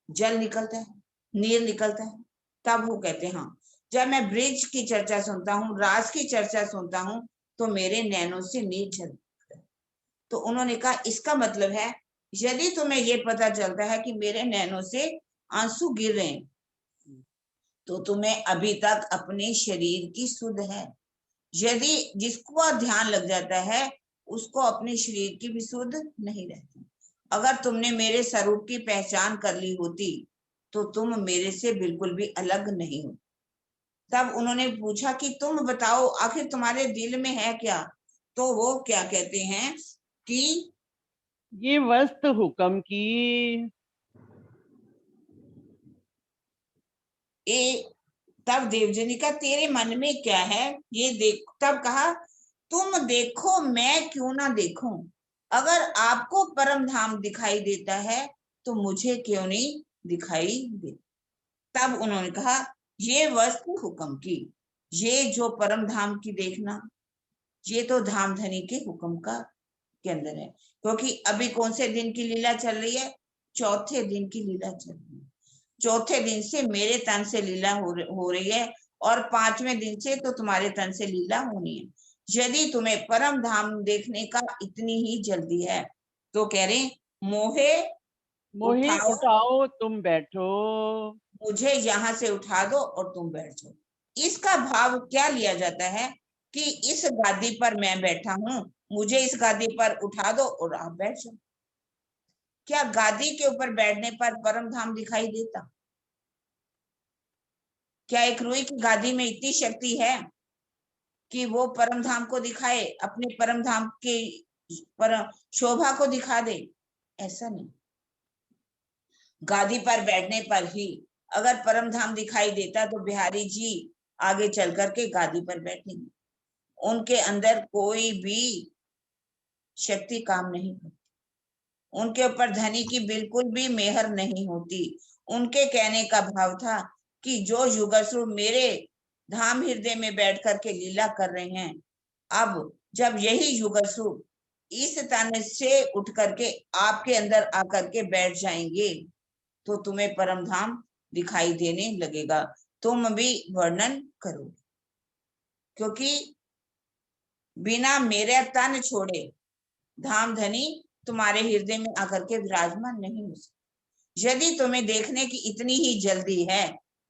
Speaker 2: जल निकलता है, नीर निकलता है। तब वो कहते हैं, हाँ, जब मैं ब्रिज की चर्चा सुनता हूँ, राज की चर्चा सुनता हूँ, तो मेरे नैनों से नीर झल। तो उन्होंने कहा, इसका मतलब है यदि तुम्हें ये पता चलता है कि मेरे नैनों से आंसू गिर रहे हैं, तो तुम्हें अभी तक अपने शरीर की सुध है। यदि जिसको ध्यान लग जाता है उसको अपने शरीर की भी सुध नहीं रहती। अगर तुमने मेरे स्वरूप की पहचान कर ली होती तो तुम मेरे से बिल्कुल भी अलग नहीं हो। तब उन्होंने पूछा कि तुम बताओ आखिर तुम्हारे दिल में है क्या। तो वो क्या कहते हैं कि
Speaker 3: ये वस्तु हुक्म की।
Speaker 2: तब देवजनी का तेरे मन में क्या है ये देख। तब कहा, तुम देखो मैं क्यों ना देखूं, अगर आपको परम धाम दिखाई देता है तो मुझे क्यों नहीं दिखाई दे। तब उन्होंने कहा, ये वस्तु हुक्म की, ये जो परम धाम की देखना, ये तो धाम धनी के हुक्म का के अंदर है। क्योंकि अभी कौन से दिन की लीला चल रही है, चौथे दिन की लीला चल रही है। चौथे दिन से मेरे तन से लीला हो रही है और पांचवें दिन से तो तुम्हारे तन से लीला होनी है। यदि तुम्हें परम धाम देखने का इतनी ही जल्दी है तो कह रहे, मोहे
Speaker 3: मोहे
Speaker 2: उठाओ,
Speaker 3: उठाओ तुम बैठो।
Speaker 2: मुझे यहाँ से उठा दो और तुम बैठ जाओ। इसका भाव क्या लिया जाता है कि इस गादी पर मैं बैठा हूं, मुझे इस गादी पर उठा दो और आप बैठ जाओ। क्या गादी के ऊपर बैठने पर परम धाम दिखाई देता? क्या एक रुई की गादी में इतनी शक्ति है कि वो परम धाम को दिखाए, अपने परम धाम के परम शोभा को दिखा दे? ऐसा नहीं। गादी पर बैठने पर ही अगर परम धाम दिखाई देता तो बिहारी जी आगे चल करके गादी पर बैठेंगे। उनके अंदर कोई भी शक्ति काम नहीं करती, उनके ऊपर धनी की बिल्कुल भी मेहर नहीं होती। उनके कहने का भाव था कि जो युगस्वरूप मेरे धाम हृदय में बैठ करके लीला कर रहे हैं, अब जब यही युगस्वरूप इस तन से उठ करके आपके अंदर आकर के बैठ जाएंगे तो तुम्हें परम धाम दिखाई देने लगेगा, तुम भी वर्णन करो। क्योंकि बिना मेरे तन छोड़े धाम धनी तुम्हारे हृदय में आकर के विराजमान नहीं हो सकते। यदि तुम्हें देखने की इतनी ही जल्दी है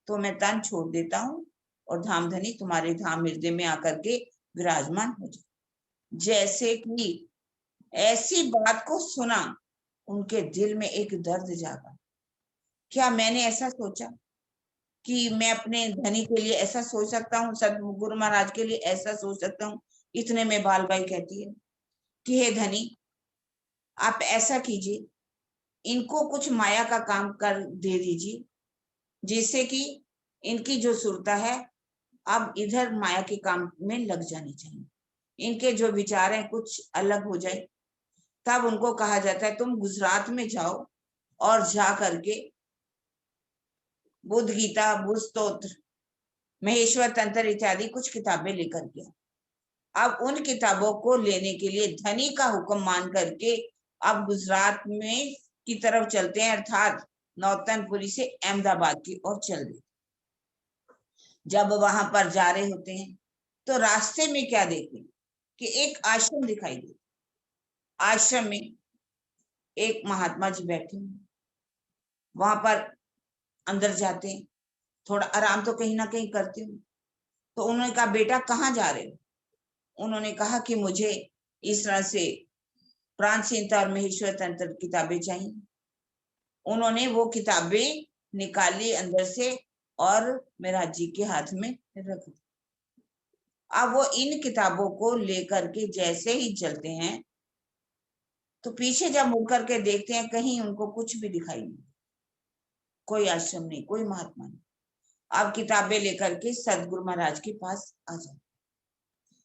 Speaker 2: तो मैं तन छोड़ देता हूं और धाम धनी तुम्हारे धाम हृदय में आकर के विराजमान हो जाए। जैसे कि ऐसी बात को सुना, उनके दिल में एक दर्द जागा। क्या मैंने ऐसा सोचा कि मैं अपने धनी के लिए ऐसा सोच सकता हूँ, सदगुरु महाराज के लिए ऐसा सोच सकता हूँ? इतने में बालबाई कहती है कि हे धनी, आप ऐसा कीजिए, इनको कुछ माया का काम कर दे दीजिए जिससे कि इनकी जो सुरता है अब इधर माया के काम में लग जानी चाहिए, इनके जो विचार हैं कुछ अलग हो जाए। तब उनको कहा जाता है, तुम गुजरात में जाओ और जा करके बुद्ध गीता, बुद्ध स्तोत्र, महेश्वर तंत्र इत्यादि कुछ किताबें लेकर के। अब उन किताबों को लेने के लिए धनी का हुक्म मान करके अब गुजरात में की तरफ चलते हैं, अर्थात नौतनपुरी से अहमदाबाद की ओर चल रहे। जब वहां पर जा रहे होते हैं तो रास्ते में क्या देखें कि एक आश्रम दिखाई दे। आश्रम में एक महात्मा जी बैठे हैं, वहां पर अंदर जाते हैं, थोड़ा आराम तो कहीं ना कहीं करती हूँ। तो उन्होंने कहा बेटा कहाँ जा रहे हो? उन्होंने कहा कि मुझे इस तरह से प्राण चिंता और महेश्वर तंत्र किताबें चाहिए। उन्होंने वो किताबें निकाली अंदर से और मेराज जी के हाथ में रख दी। अब वो इन किताबों को लेकर के जैसे ही चलते हैं तो पीछे जब मुड़ करके देखते हैं कहीं उनको कुछ भी दिखाई नहीं, कोई आश्रम नहीं, कोई महात्मा नहीं। अब किताबें लेकर के सतगुरु महाराज के पास आ जाते,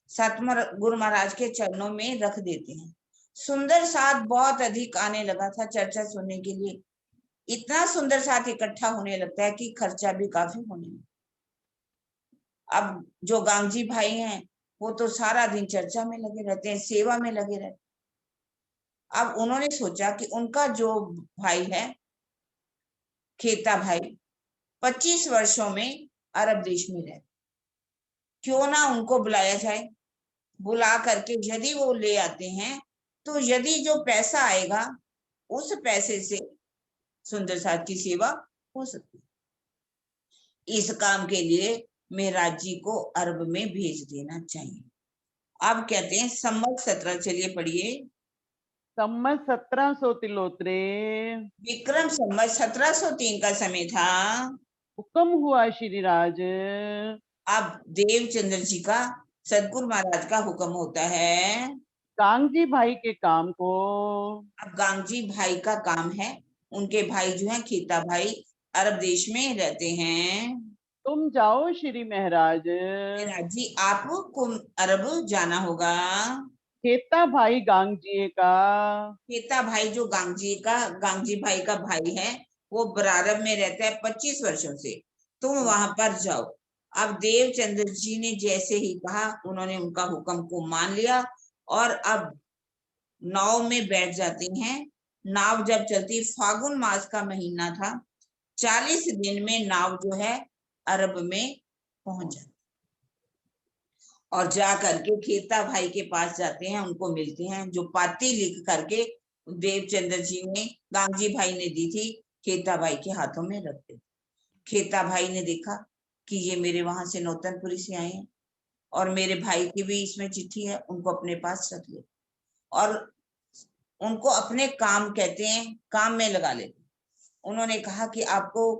Speaker 2: सतगुरु महाराज के चरणों में रख देते हैं। सुंदर साथ बहुत अधिक आने लगा था चर्चा सुनने के लिए। इतना सुंदर साथ इकट्ठा होने लगता है कि खर्चा भी काफी होने लगता। अब जो गांगजी भाई हैं वो तो सारा दिन चर्चा में लगे रहते हैं, सेवा में लगे रहते हैं। अब उन्होंने सोचा कि उनका जो भाई है खेता भाई 25 वर्षों में अरब देश में रहते, क्यों ना उनको बुलाया जाए। बुला करके यदि वो ले आते हैं तो यदि जो पैसा आएगा उस पैसे से सुंदर साथ की सेवा हो सकती है। इस काम के लिए मेराज जी को अरब में भेज देना चाहिए। अब कहते हैं संमत 17, चलिए पढ़िए।
Speaker 3: सम्मत 1700 तिलोत्रे
Speaker 2: विक्रम संवत 1703 का समय था।
Speaker 3: हुक्म हुआ श्री राज,
Speaker 2: अब देवचंद्र जी का, सदगुरु महाराज का हुक्म होता है।
Speaker 3: गांगजी भाई के काम को,
Speaker 2: अब गांगजी भाई का काम है, उनके भाई जो है खेता भाई अरब देश में रहते हैं।
Speaker 3: तुम जाओ श्री महाराज,
Speaker 2: मेराज जी आपको अरब जाना होगा।
Speaker 3: खेता भाई गांगजी का,
Speaker 2: खेता भाई जो गांगजी भाई का भाई है वो बरारब में रहता है 25 वर्षों से, तुम वहां पर जाओ। अब देवचंद्र जी ने जैसे ही कहा उन्होंने उनका हुक्म को मान लिया और अब नाव में बैठ जाते हैं। नाव जब चलती, फागुन मास का महीना था, 40 दिन में नाव जो है अरब में पहुंच जाती और जा करके खेता भाई के पास जाते हैं, उनको मिलते हैं। जो पाती लिख करके देवचंद्र जी ने गांगजी भाई ने दी थी खेता भाई के हाथों में रख दी। खेता भाई ने देखा कि ये मेरे वहां से नौतनपुरी से आए हैं और मेरे भाई की भी इसमें चिट्ठी है, उनको अपने पास रख ले और उनको अपने काम, कहते हैं काम में लगा ले। उन्होंने कहा कि आपको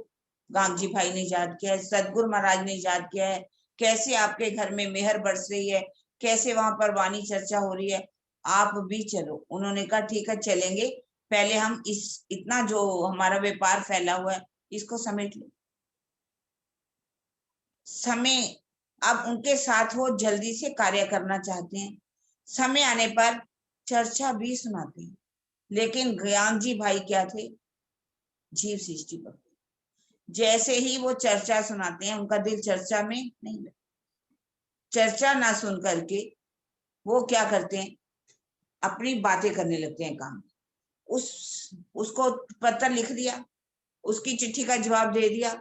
Speaker 2: गांगजी भाई ने याद किया है, सदगुरु महाराज ने याद किया है, कैसे आपके घर में मेहर बरस रही है, कैसे वहां पर वाणी चर्चा हो रही है, आप भी चलो। उन्होंने कहा ठीक है चलेंगे, पहले हम इस इतना जो हमारा व्यापार फैला हुआ है इसको समेट ले। समय अब उनके साथ वो जल्दी से कार्य करना चाहते हैं, समय आने पर चर्चा भी सुनाते हैं। लेकिन ज्ञानजी भाई क्या थे, जीव सृष्टि पर, जैसे ही वो चर्चा सुनाते हैं उनका दिल चर्चा में नहीं लगता। चर्चा ना सुन करके वो क्या करते हैं, अपनी बातें करने लगते हैं। काम उसको पत्र लिख दिया, उसकी चिट्ठी का जवाब दे दिया,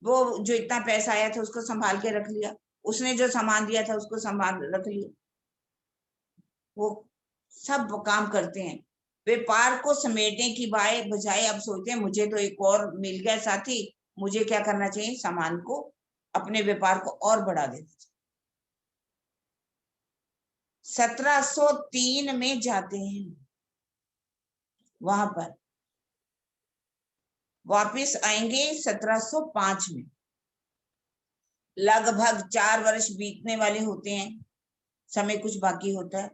Speaker 2: वो जो इतना पैसा आया था उसको संभाल के रख लिया, उसने जो सामान दिया था उसको संभाल रख लिया। वो सब काम करते हैं। व्यापार को समेटने की बजाय अब सोचते हैं मुझे तो एक और मिल गया साथी, मुझे क्या करना चाहिए, सामान को, अपने व्यापार को और बढ़ा देना चाहिए। 1703 में जाते हैं वहां पर, वापिस आएंगे 1705 में। लगभग 4 वर्ष बीतने वाले होते हैं, समय कुछ बाकी होता है।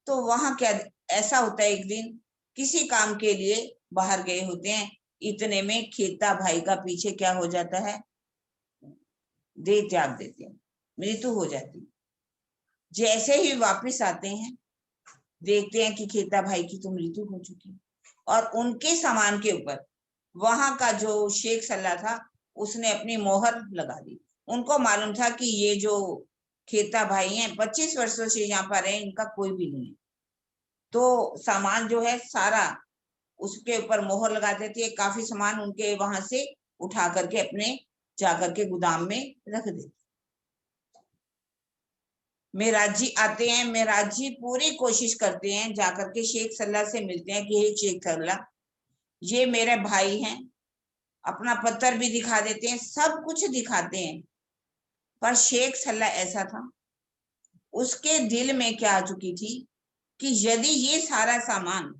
Speaker 2: तो वहां क्या ऐसा होता है, एक दिन किसी काम के लिए बाहर गए होते हैं, इतने में खेता भाई का पीछे क्या हो जाता है, देह त्याग देते हैं, मृत्यु हो जाती है। जैसे ही वापस आते हैं देखते हैं कि खेता भाई की तो मृत्यु हो चुकी है और उनके सामान के ऊपर वहां का जो शेख सल्ला था उसने अपनी मोहर लगा दी। उनको मालूम था कि ये जो खेता भाई हैं 25 वर्षों से यहाँ पर है, इनका कोई भी नहीं है, तो सामान जो है सारा उसके ऊपर मोहर लगा देती है। काफी सामान उनके वहां से उठा करके अपने जाकर के गोदाम में रख देते। मेराज जी आते हैं, मेराज जी पूरी कोशिश करते हैं, जाकर के शेख सल्ला से मिलते हैं कि हे शेख सल्ला, ये मेरे भाई हैं, अपना पत्थर भी दिखा देते हैं, सब कुछ दिखाते हैं। पर शेख सल्ला ऐसा था, उसके दिल में क्या आ चुकी थी कि यदि ये सारा सामान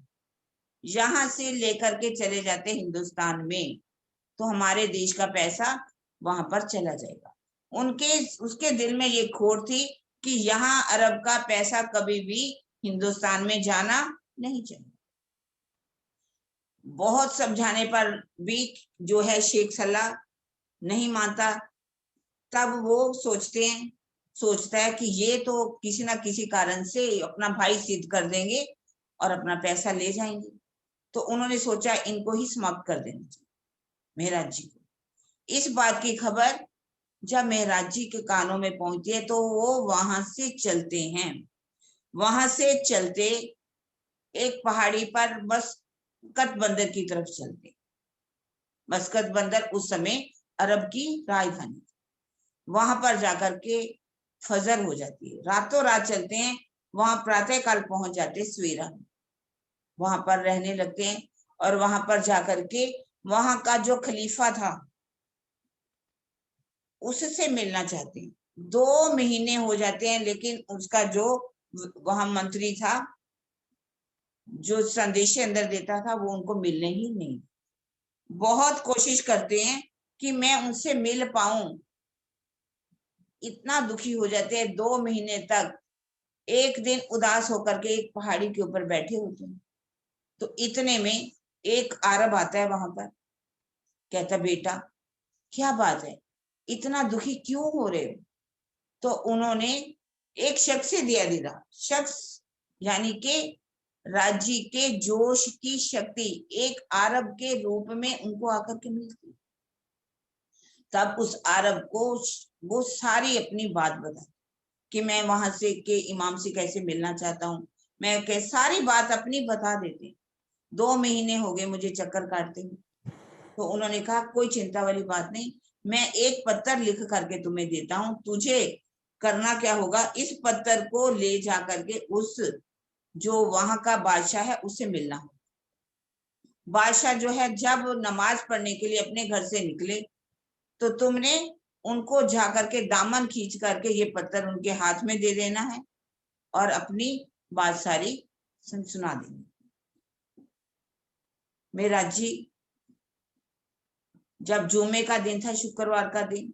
Speaker 2: यहां से लेकर के चले जाते हिंदुस्तान में तो हमारे देश का पैसा वहां पर चला जाएगा। उसके दिल में ये खोट थी कि यहाँ अरब का पैसा कभी भी हिंदुस्तान में जाना नहीं चाहिए। बहुत समझाने पर भी जो है शेख सल्ला नहीं मानता। तब वो सोचता है कि ये तो किसी ना किसी कारण से अपना भाई सिद्ध कर देंगे और अपना पैसा ले जाएंगे। तो उन्होंने सोचा इनको ही समाप्त कर देना चाहिए, मेहराज जी को। इस बात की खबर जब मेहराज जी के कानों में पहुंचती है तो वो वहां से चलते हैं। वहां से चलते एक पहाड़ी पर मस्कत बंदर की तरफ चलते। मस्कत बंदर उस समय अरब की राजधानी। वहां पर जाकर के फजर हो जाती है, रातों रात चलते हैं। वहां प्रातः काल पहुंच जाते सवेरा, वहां पर रहने लगते हैं और वहां पर जाकर के वहां का जो खलीफा था उससे मिलना चाहते हैं। 2 महीने हो जाते हैं, लेकिन उसका जो वहां मंत्री था, जो संदेश अंदर देता था, वो उनको मिलने ही नहीं। बहुत कोशिश करते हैं कि मैं उनसे मिल पाऊं, इतना दुखी हो जाते हैं। 2 महीने तक एक दिन उदास होकर के एक पहाड़ी के ऊपर बैठे होते हैं। तो इतने में एक अरब आता है वहां पर, कहता बेटा क्या बात है, इतना दुखी क्यों हो रहे हो? तो उन्होंने एक शख्स से दिया दीदा, शख्स यानी के राज्य के जोश की शक्ति एक अरब के रूप में उनको आकर के मिलती। तब उस अरब को वो सारी अपनी बात बता कि मैं वहां से के इमाम से कैसे मिलना चाहता हूँ, मैं के सारी बात अपनी बता देते। 2 महीने हो गए मुझे चक्कर काटते हुए। तो उन्होंने कहा कोई चिंता वाली बात नहीं, मैं एक पत्थर लिख करके तुम्हें देता हूँ, तुझे करना क्या होगा, इस पत्थर को ले जा करके उस जो वहां का बादशाह है उससे मिलना हो। बादशाह जो है जब नमाज पढ़ने के लिए अपने घर से निकले तो तुमने उनको जा करके दामन खींच करके ये पत्थर उनके हाथ में दे देना है और अपनी बात सारी सुना देनी। मेरा जी जब जुमे का दिन था, शुक्रवार का दिन,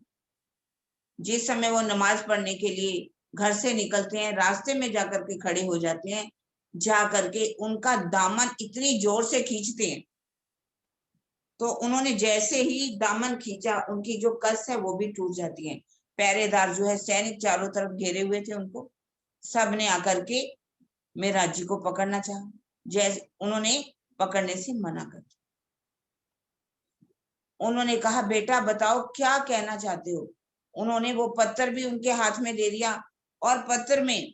Speaker 2: जिस समय वो नमाज पढ़ने के लिए घर से निकलते हैं, रास्ते में जाकर के खड़े हो जाते हैं, जा करके उनका दामन इतनी जोर से खींचते हैं। तो उन्होंने जैसे ही दामन खींचा, उनकी जो कस है वो भी टूट जाती है। पहरेदार जो है, सैनिक चारों तरफ घेरे हुए थे उनको, सब ने आकर के मेहराज जी को पकड़ना चाहा, जैसे उन्होंने पकड़ने से मना कर दिया। उन्होंने कहा बेटा बताओ क्या कहना चाहते हो। उन्होंने वो पत्थर भी उनके हाथ में दे दिया और पत्थर में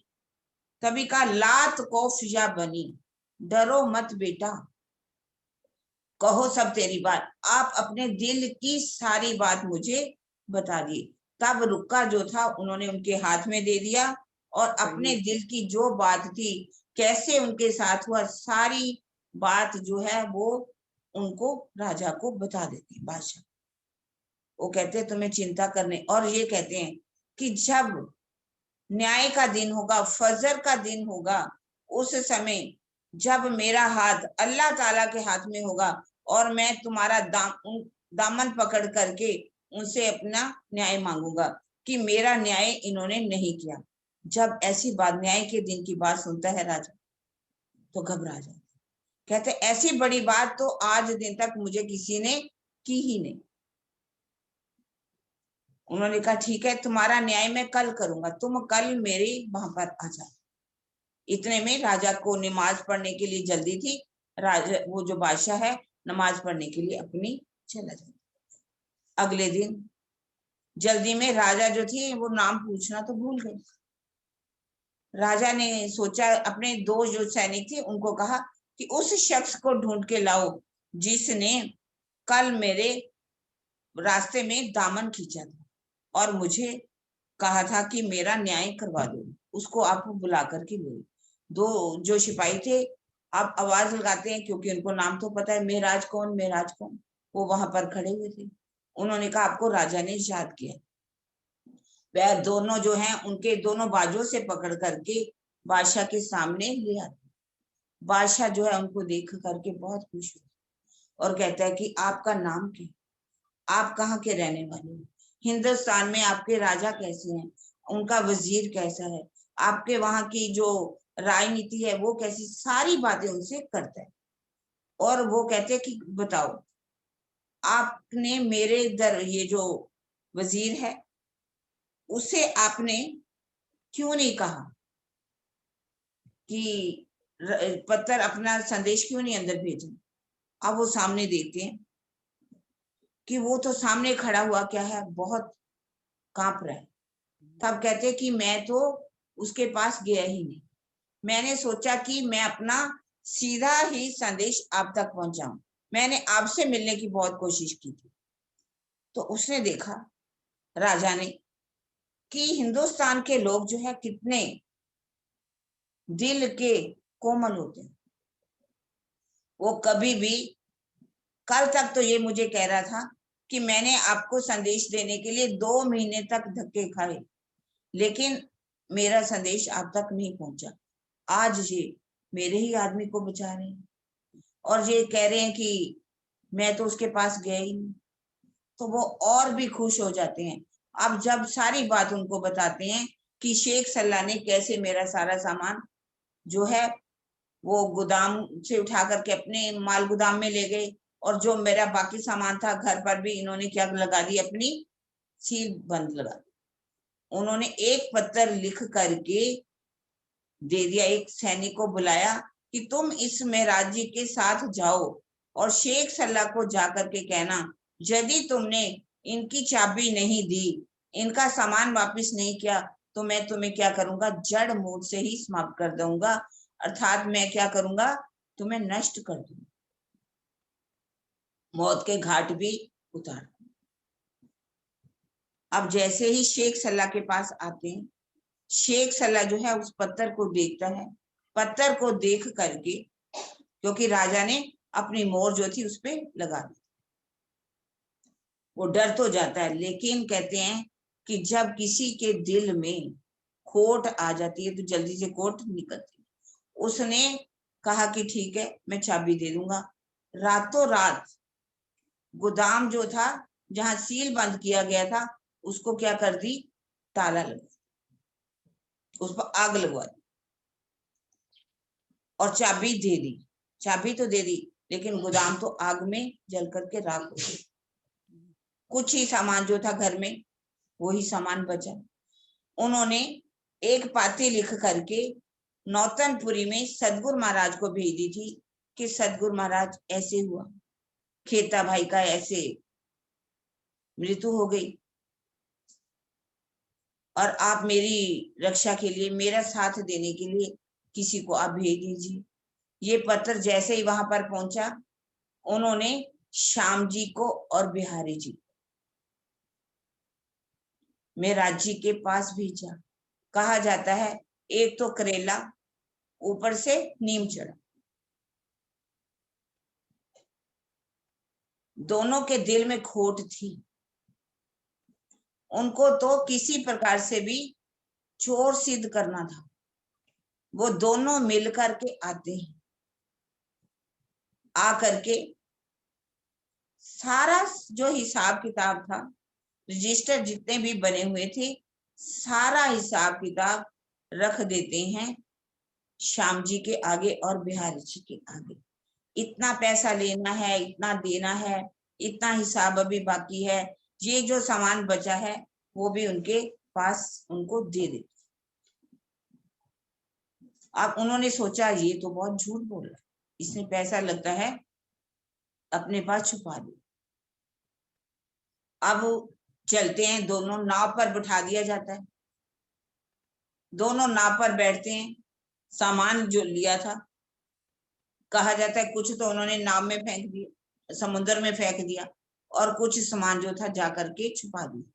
Speaker 2: तभी का लात कौफ या बनी, डरो मत बेटा, कहो सब तेरी बात, आप अपने दिल की सारी बात मुझे बता दी। तब रुक्का जो था उन्होंने उनके हाथ में दे दिया और अपने दिल की जो बात थी, कैसे उनके साथ हुआ, सारी बात जो है वो उनको राजा को बता देती बादशाह। वो कहते हैं तुम्हें चिंता करने, और ये कहते हैं कि जब न्याय का दिन होगा, फजर का दिन होगा, उस समय जब मेरा हाथ अल्लाह ताला के हाथ में होगा और मैं तुम्हारा दामन पकड़ करके उनसे अपना न्याय मांगूंगा कि मेरा न्याय इन्होंने नहीं किया। जब ऐसी बात, न्याय के दिन की बात सुनता है राजा तो घबरा जाता, कहते ऐसी बड़ी बात तो आज दिन तक मुझे किसी ने की ही नहीं। उन्होंने कहा ठीक है, तुम्हारा न्याय मैं कल करूंगा, तुम कल मेरे वहां पर आ जाओ। इतने में राजा को नमाज पढ़ने के लिए जल्दी थी। राजा वो जो बादशाह है नमाज पढ़ने के लिए अपनी चला जाता। अगले दिन जल्दी में राजा जो थी वो नाम पूछना तो भूल गए। राजा ने सोचा, अपने 2 जो सैनिक थे उनको कहा कि उस शख्स को ढूंढ के लाओ जिसने कल मेरे रास्ते में दामन खींचा था और मुझे कहा था कि मेरा न्याय करवा दो, उसको आप बुला करके लो। 2 जो सिपाही थे अब आवाज लगाते हैं, क्योंकि उनको नाम तो पता है, मेहराज कौन, मेहराज कौन। वो वहां पर खड़े हुए थे। उन्होंने कहा आपको राजा ने इरशाद किया। वह दोनों जो हैं उनके दोनों बाजों से पकड़ करके बादशाह के सामने ले आते। बादशाह जो है उनको देख करके बहुत खुश हुआ और कहता है कि आपका नाम क्या, आप कहाँ के रहने वाले हो, हिंदुस्तान में आपके राजा कैसे हैं, उनका वजीर कैसा है, आपके वहां की जो राजनीति है वो कैसी, सारी बातें उनसे करता है। और वो कहते हैं कि बताओ आपने मेरे ये जो वजीर है उसे आपने क्यों नहीं कहा कि पत्थर अपना संदेश क्यों नहीं अंदर भेजा। अब वो सामने देखते हैं कि वो तो सामने खड़ा हुआ क्या है, बहुत कांप रहा है। तब कहते हैं कि मैं तो उसके पास गया ही नहीं, मैंने सोचा कि मैं अपना सीधा ही संदेश आप तक पहुंचाऊं, मैंने आपसे मिलने की बहुत कोशिश की थी। तो उसने देखा राजा ने कि हिंदुस्तान के लोग जो है कितने दिल के कोमल होते हैं। वो कभी भी, कल तक तो ये मुझे कह रहा था कि मैंने आपको संदेश देने के लिए 2 महीने तक धक्के खाए, लेकिन मेरा संदेश आप तक नहीं पहुंचा। आज ये मेरे ही आदमी को बचा रहे हैं और ये कह रहे हैं कि मैं तो उसके पास गया ही नहीं। तो वो और भी खुश हो जाते हैं। अब जब सारी बात उनको बताते हैं कि शेख सल्ला ने कैसे मेरा सारा सामान जो है वो गोदाम से उठा करके अपने माल गोदाम में ले गए, और जो मेरा बाकी सामान था घर पर भी इन्होंने क्या लगा दी, अपनी सील बंद लगा दी। उन्होंने एक पत्र लिख करके दे दिया, एक सैनिक को बुलाया कि तुम इस मेहराज जी के साथ जाओ और शेख सल्ला को जाकर के कहना यदि तुमने इनकी चाबी नहीं दी, इनका सामान वापस नहीं किया, तो मैं तुम्हें क्या करूंगा, जड़ मूल से ही समाप्त कर दूंगा, अर्थात मैं क्या करूंगा, तुम्हें नष्ट कर दूंगा, मौत के घाट भी उतार। अब जैसे ही शेख सल्ला के पास आते हैं, शेख सल्ला जो है उस पत्थर को देखता है। पत्थर को देख करके, क्योंकि राजा ने अपनी मोहर जो थी उस पे लगा दी, वो डर तो जाता है, लेकिन कहते हैं कि जब किसी के दिल में खोट आ जाती है तो जल्दी से खोट निकलती है। उसने कहा कि ठीक है मैं चाबी दे दूंगा। रातों रात गोदाम जो था जहां सील बंद किया गया था उसको क्या कर दी, ताला लगा, उस पर आग लगवा दी और चाबी दे दी। चाबी तो दे दी लेकिन गोदाम तो आग में जल करके राख हो गई। कुछ ही सामान जो था घर में वही सामान बचा। उन्होंने एक पाती लिख करके नौतनपुरी में सदगुरु महाराज को भेज दी थी कि सदगुरु महाराज ऐसे हुआ, खेता भाई का ऐसे मृत्यु हो गई और आप मेरी रक्षा के लिए, मेरा साथ देने के लिए किसी को आप भेज दीजिए। ये पत्र जैसे ही वहां पर पहुंचा, उन्होंने श्याम जी को और बिहारी जी मेहराज जी के पास भेजा। कहा जाता है एक तो करेला ऊपर से नीम चढ़ा। दोनों के दिल में खोट थी, उनको तो किसी प्रकार से भी चोर सिद्ध करना था। वो दोनों मिल करके आते हैं, आ करके सारा जो हिसाब किताब था, रजिस्टर जितने भी बने हुए थे, सारा हिसाब किताब रख देते हैं श्याम जी के आगे और बिहारी जी के आगे। इतना पैसा लेना है, इतना देना है, इतना हिसाब अभी बाकी है, ये जो सामान बचा है वो भी उनके पास उनको दे दे। अब उन्होंने सोचा ये तो बहुत झूठ बोल रहा है, इसने पैसा लगता है अपने पास छुपा दे। अब चलते हैं, दोनों नाव पर बिठा दिया जाता है, दोनों नाव पर बैठते हैं। सामान जो लिया था, कहा जाता है कुछ तो उन्होंने नाव में फेंक दिया, समुद्र में फेंक दिया, और कुछ सामान जो था जाकर के छुपा दिया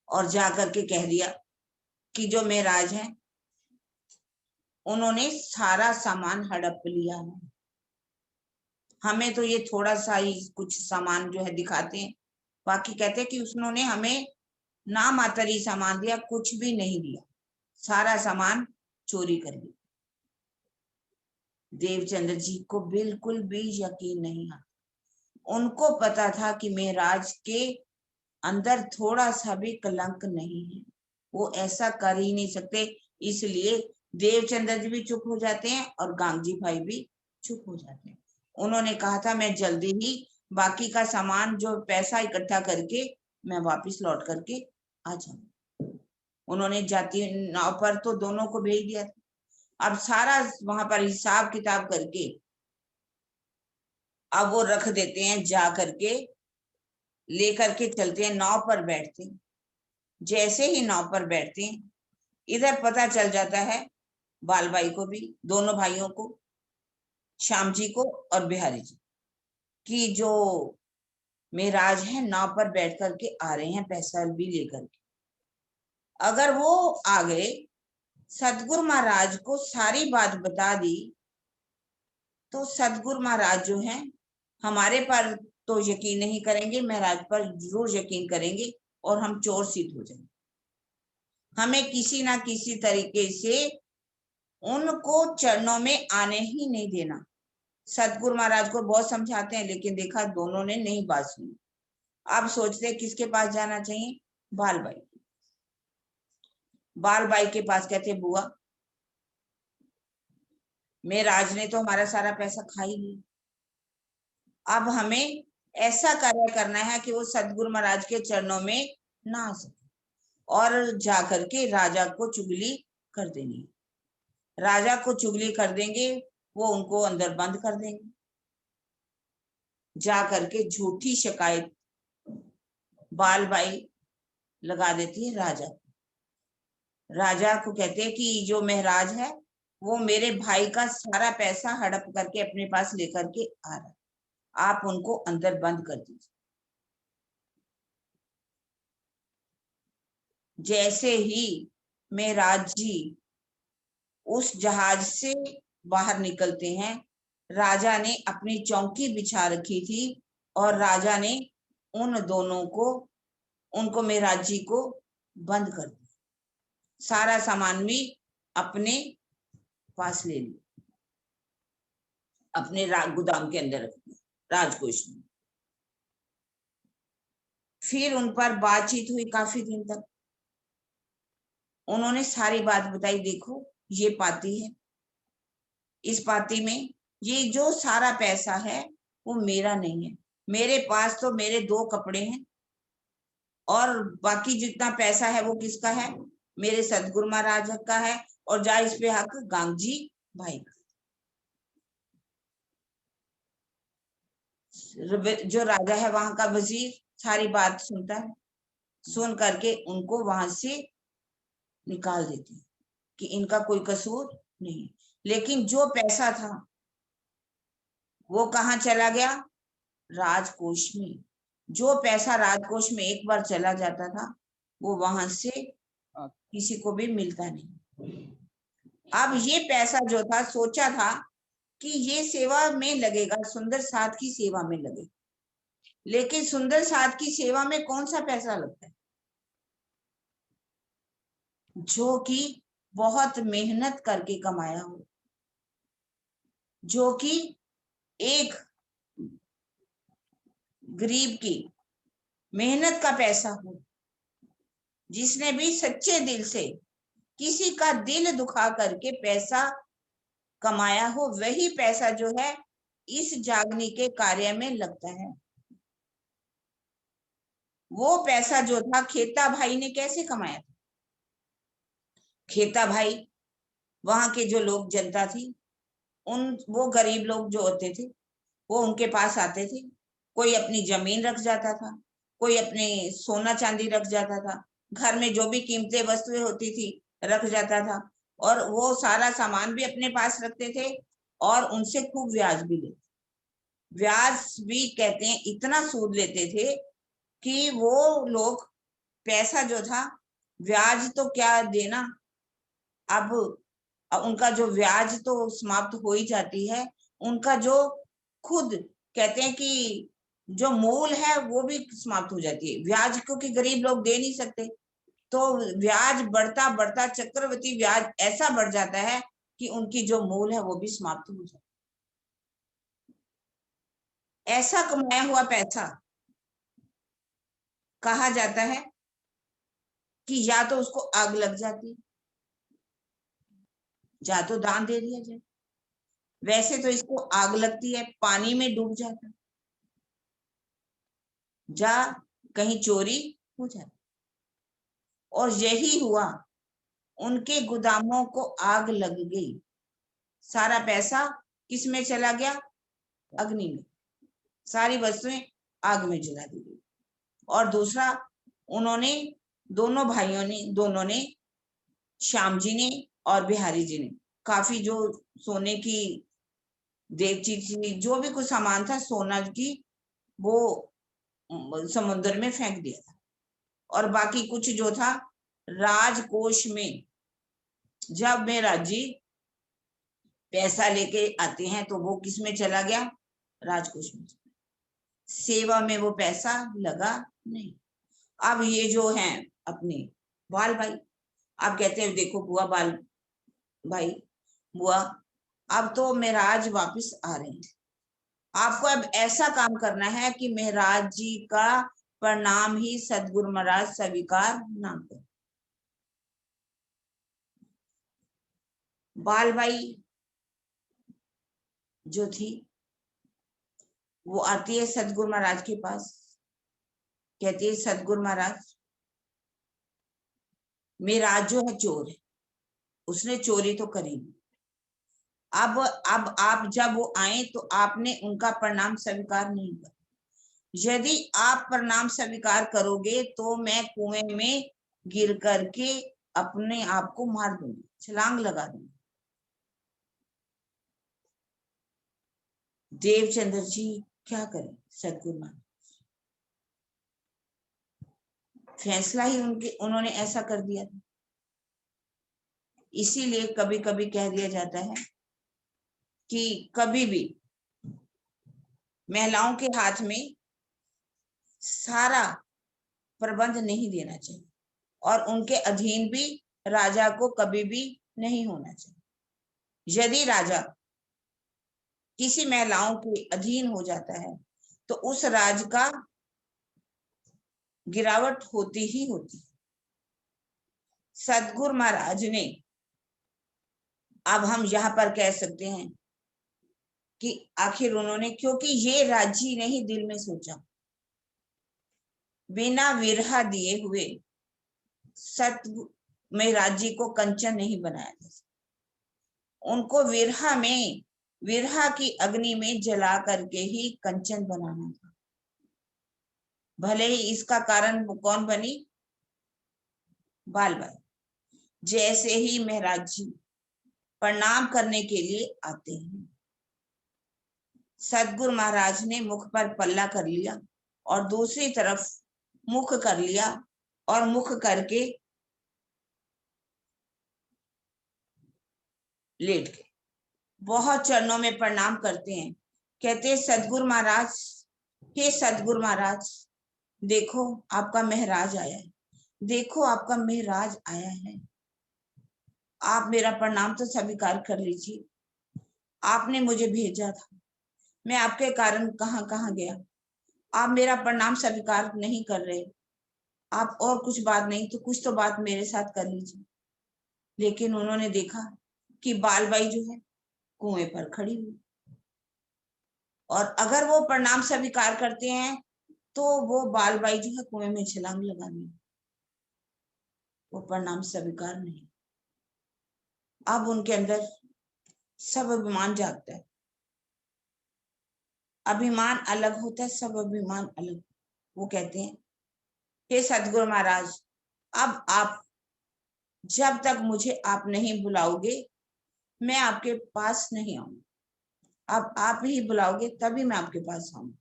Speaker 2: और जाकर के कह दिया कि जो मेहराज हैं उन्होंने सारा सामान हड़प लिया है, हमें तो ये थोड़ा सा ही कुछ सामान जो है दिखाते हैं, बाकी कहते हैं कि उन्होंने हमें ना मात्र ही सामान दिया, कुछ भी नहीं दिया, सारा सामान चोरी कर लिया। देवचंद्र जी को बिल्कुल भी यकीन नहीं आता। उनको पता था कि मेराज के अंदर थोड़ा सा भी कलंक नहीं है, वो ऐसा कर ही नहीं सकते। इसलिए देवचंद्र जी भी चुप हो जाते हैं और गांगजी भाई भी चुप हो जाते हैं। उन्होंने कहा था मैं जल्दी ही बाकी का सामान जो पैसा इकट्ठा करके मैं वापस लौट करके आ जाऊं। उन्होंने जाती नाव पर तो दोनों को भेज दिया था। अब सारा वहां पर हिसाब किताब करके अब वो रख देते हैं, जा करके लेकर के चलते हैं, नाव पर बैठते हैं। जैसे ही नाव पर बैठते हैं, इधर पता चल जाता है बालबाई को भी, दोनों भाइयों को, श्याम जी को और बिहारी जी, कि जो मेराज है नाव पर बैठ करके आ रहे हैं पैसा भी लेकर के। अगर वो आ गए, सतगुरु महाराज को सारी बात बता दी, तो सतगुरु महाराज जो हैं हमारे पर तो यकीन नहीं करेंगे, महाराज पर जरूर यकीन करेंगे और हम चोर सिद्ध हो जाएंगे। हमें किसी ना किसी तरीके से उनको चरणों में आने ही नहीं देना। सतगुरु महाराज को बहुत समझाते हैं, लेकिन देखा दोनों ने नहीं बात सुनी। अब सोचते हैं किसके पास जाना चाहिए, बालबाई। बालबाई के पास कहते बुआ मेराज ने तो हमारा सारा पैसा खा ही लिया, अब हमें ऐसा कार्य करना है कि वो सतगुरु महाराज के चरणों में ना आ सके और जाकर के राजा को चुगली कर देनी। राजा को चुगली कर देंगे, वो उनको अंदर बंद कर देंगे। जा करके झूठी शिकायत बालबाई लगा देती है राजा को। राजा को कहते हैं कि जो महाराज है वो मेरे भाई का सारा पैसा हड़प करके अपने पास लेकर के आ रहा है, आप उनको अंदर बंद कर दीजिए। जैसे ही महाराज जी उस जहाज से बाहर निकलते हैं, राजा ने अपनी चौकी बिछा रखी थी और राजा ने उन दोनों को, उनको महाराज जी को बंद कर दिया, सारा सामान भी अपने पास ले लिया, अपने गोदाम के अंदर रख दिया, राजकोष में। फिर उन पर बातचीत हुई काफी दिन तक। उन्होंने सारी बात बताई, देखो ये पाती है, इस पाती में ये जो सारा पैसा है वो मेरा नहीं है, मेरे पास तो मेरे 2 कपड़े हैं और बाकी जितना पैसा है वो किसका है, मेरे सतगुरु महाराज का है, और जा इस पे हक गांगजी भाई का। जो राजा है वहां का वजीर सारी बात सुनता है, सुन करके उनको वहां से निकाल देते हैं कि इनका कोई कसूर नहीं। लेकिन जो पैसा था वो कहाँ चला गया, राजकोष में। जो पैसा राजकोष में एक बार चला जाता था वो वहां से किसी को भी मिलता नहीं। अब ये पैसा जो था, सोचा था कि ये सेवा में लगेगा, सुंदर साथ की सेवा में लगेगा, लेकिन सुंदर साथ की सेवा में कौन सा पैसा लगता है, जो कि बहुत मेहनत करके कमाया हो, जो कि एक गरीब की मेहनत का पैसा हो, जिसने भी सच्चे दिल से किसी का दिल दुखा करके पैसा कमाया हो, वही पैसा जो है इस जागनी के कार्य में लगता है। वो पैसा जो था खेता भाई ने कैसे कमाया था? खेता भाई वहां के जो लोग, जनता थी, वो गरीब लोग जो होते थे वो उनके पास आते थे, कोई अपनी जमीन रख जाता था, कोई अपने सोना चांदी रख जाता था, घर में जो भी कीमती वस्तुएं होती थी रख जाता था, और वो सारा सामान भी अपने पास रखते थे और उनसे खूब ब्याज भी लेते। ब्याज भी कहते हैं इतना सूद लेते थे कि वो लोग पैसा जो था, ब्याज तो क्या देना, अब उनका जो ब्याज तो समाप्त हो ही जाती है, उनका जो खुद कहते हैं कि जो मूल है वो भी समाप्त हो जाती है। ब्याज क्योंकि गरीब लोग दे नहीं सकते, तो ब्याज बढ़ता बढ़ता चक्रवृद्धि ब्याज ऐसा बढ़ जाता है कि उनकी जो मूल है वो भी समाप्त हो जाता है। ऐसा कमाया हुआ पैसा कहा जाता है कि या तो उसको आग लग जाती है, या तो दान दे दिया जाए। वैसे तो इसको आग लगती है, पानी में डूब जाता है, या कहीं चोरी हो जाती। और यही हुआ, उनके गोदामों को आग लग गई। सारा पैसा किस में चला गया? अग्नि में। सारी वस्तुएं आग में जला दी गई। और दूसरा, उन्होंने दोनों ने श्याम जी ने और बिहारी जी ने काफी जो सोने की देवची थी, जो भी कुछ सामान था सोना की, वो समुद्र में फेंक दिया था। और बाकी कुछ जो था राजकोष में, जब मेहराज जी पैसा लेके आते हैं तो वो किस में चला गया? राजकोष में। सेवा में वो पैसा लगा नहीं। अब ये जो हैं अपने बाल भाई, आप कहते हैं देखो बुआ, बाल भाई बुआ, अब तो मेहराज वापस आ रहे हैं, आपको अब ऐसा काम करना है कि मेहराज जी का प्रणाम ही सदगुरु महाराज स्वीकार ना करें। बाल भाई जो थी वो आती है सदगुरु महाराज के पास, कहती है सदगुरु महाराज मेहराज जो है चोर है, उसने चोरी तो करी। अब आप जब वो आए तो आपने उनका प्रणाम स्वीकार नहीं किया। यदि आप प्रणाम स्वीकार करोगे तो मैं कुएं में गिर करके अपने आप को मार दूंगी, छलांग लगा दूंगी। देवचंद्र जी क्या करें? सदगुरु महाराज फैसला ही उन्होंने ऐसा कर दिया था। इसीलिए कभी कभी कह दिया जाता है कि कभी भी महिलाओं के हाथ में सारा प्रबंध नहीं देना चाहिए, और उनके अधीन भी राजा को कभी भी नहीं होना चाहिए। यदि राजा किसी महिलाओं के अधीन हो जाता है तो उस राज का गिरावट होती ही होती है। सदगुरु महाराज ने, अब हम यहाँ पर कह सकते हैं कि आखिर उन्होंने, क्योंकि ये राजी नहीं दिल में सोचा, बिना विरहा दिए हुए सतगुरु महाराज जी को कंचन नहीं बनाया जा सकता। उनको विरहा की अग्नि में जला करके ही कंचन बनाना था। भले ही इसका कारण कौन बनी? बालबाई। जैसे ही महाराज जी प्रणाम करने के लिए आते हैं, सदगुरु महाराज ने मुख पर पल्ला कर लिया और दूसरी तरफ मुख कर लिया, और मुख करके लेट गए। बहुत चरणों में प्रणाम करते हैं, कहते सदगुरु महाराज, हे सदगुरु महाराज, देखो आपका महराज आया है, देखो आपका महराज आया है, आप मेरा प्रणाम तो स्वीकार कर लीजिए। आपने मुझे भेजा था, मैं आपके कारण कहाँ कहाँ गया, आप मेरा प्रणाम स्वीकार नहीं कर रहे, आप और कुछ बात नहीं तो कुछ तो बात मेरे साथ कर लीजिए। लेकिन उन्होंने देखा कि बालबाई जो है कुएं पर खड़ी हुई, और अगर वो प्रणाम स्वीकार करते हैं तो वो बालबाई जो है कुएं में छलांग लगानी, वो प्रणाम स्वीकार नहीं। अब उनके अंदर सब अभिमान जागता है। अभिमान अलग होता है, सब अभिमान अलग। वो कहते हैं हे सदगुरु महाराज, अब आप जब तक मुझे आप नहीं बुलाओगे मैं आपके पास नहीं आऊंगा, अब आप ही बुलाओगे तभी मैं आपके पास आऊंगा।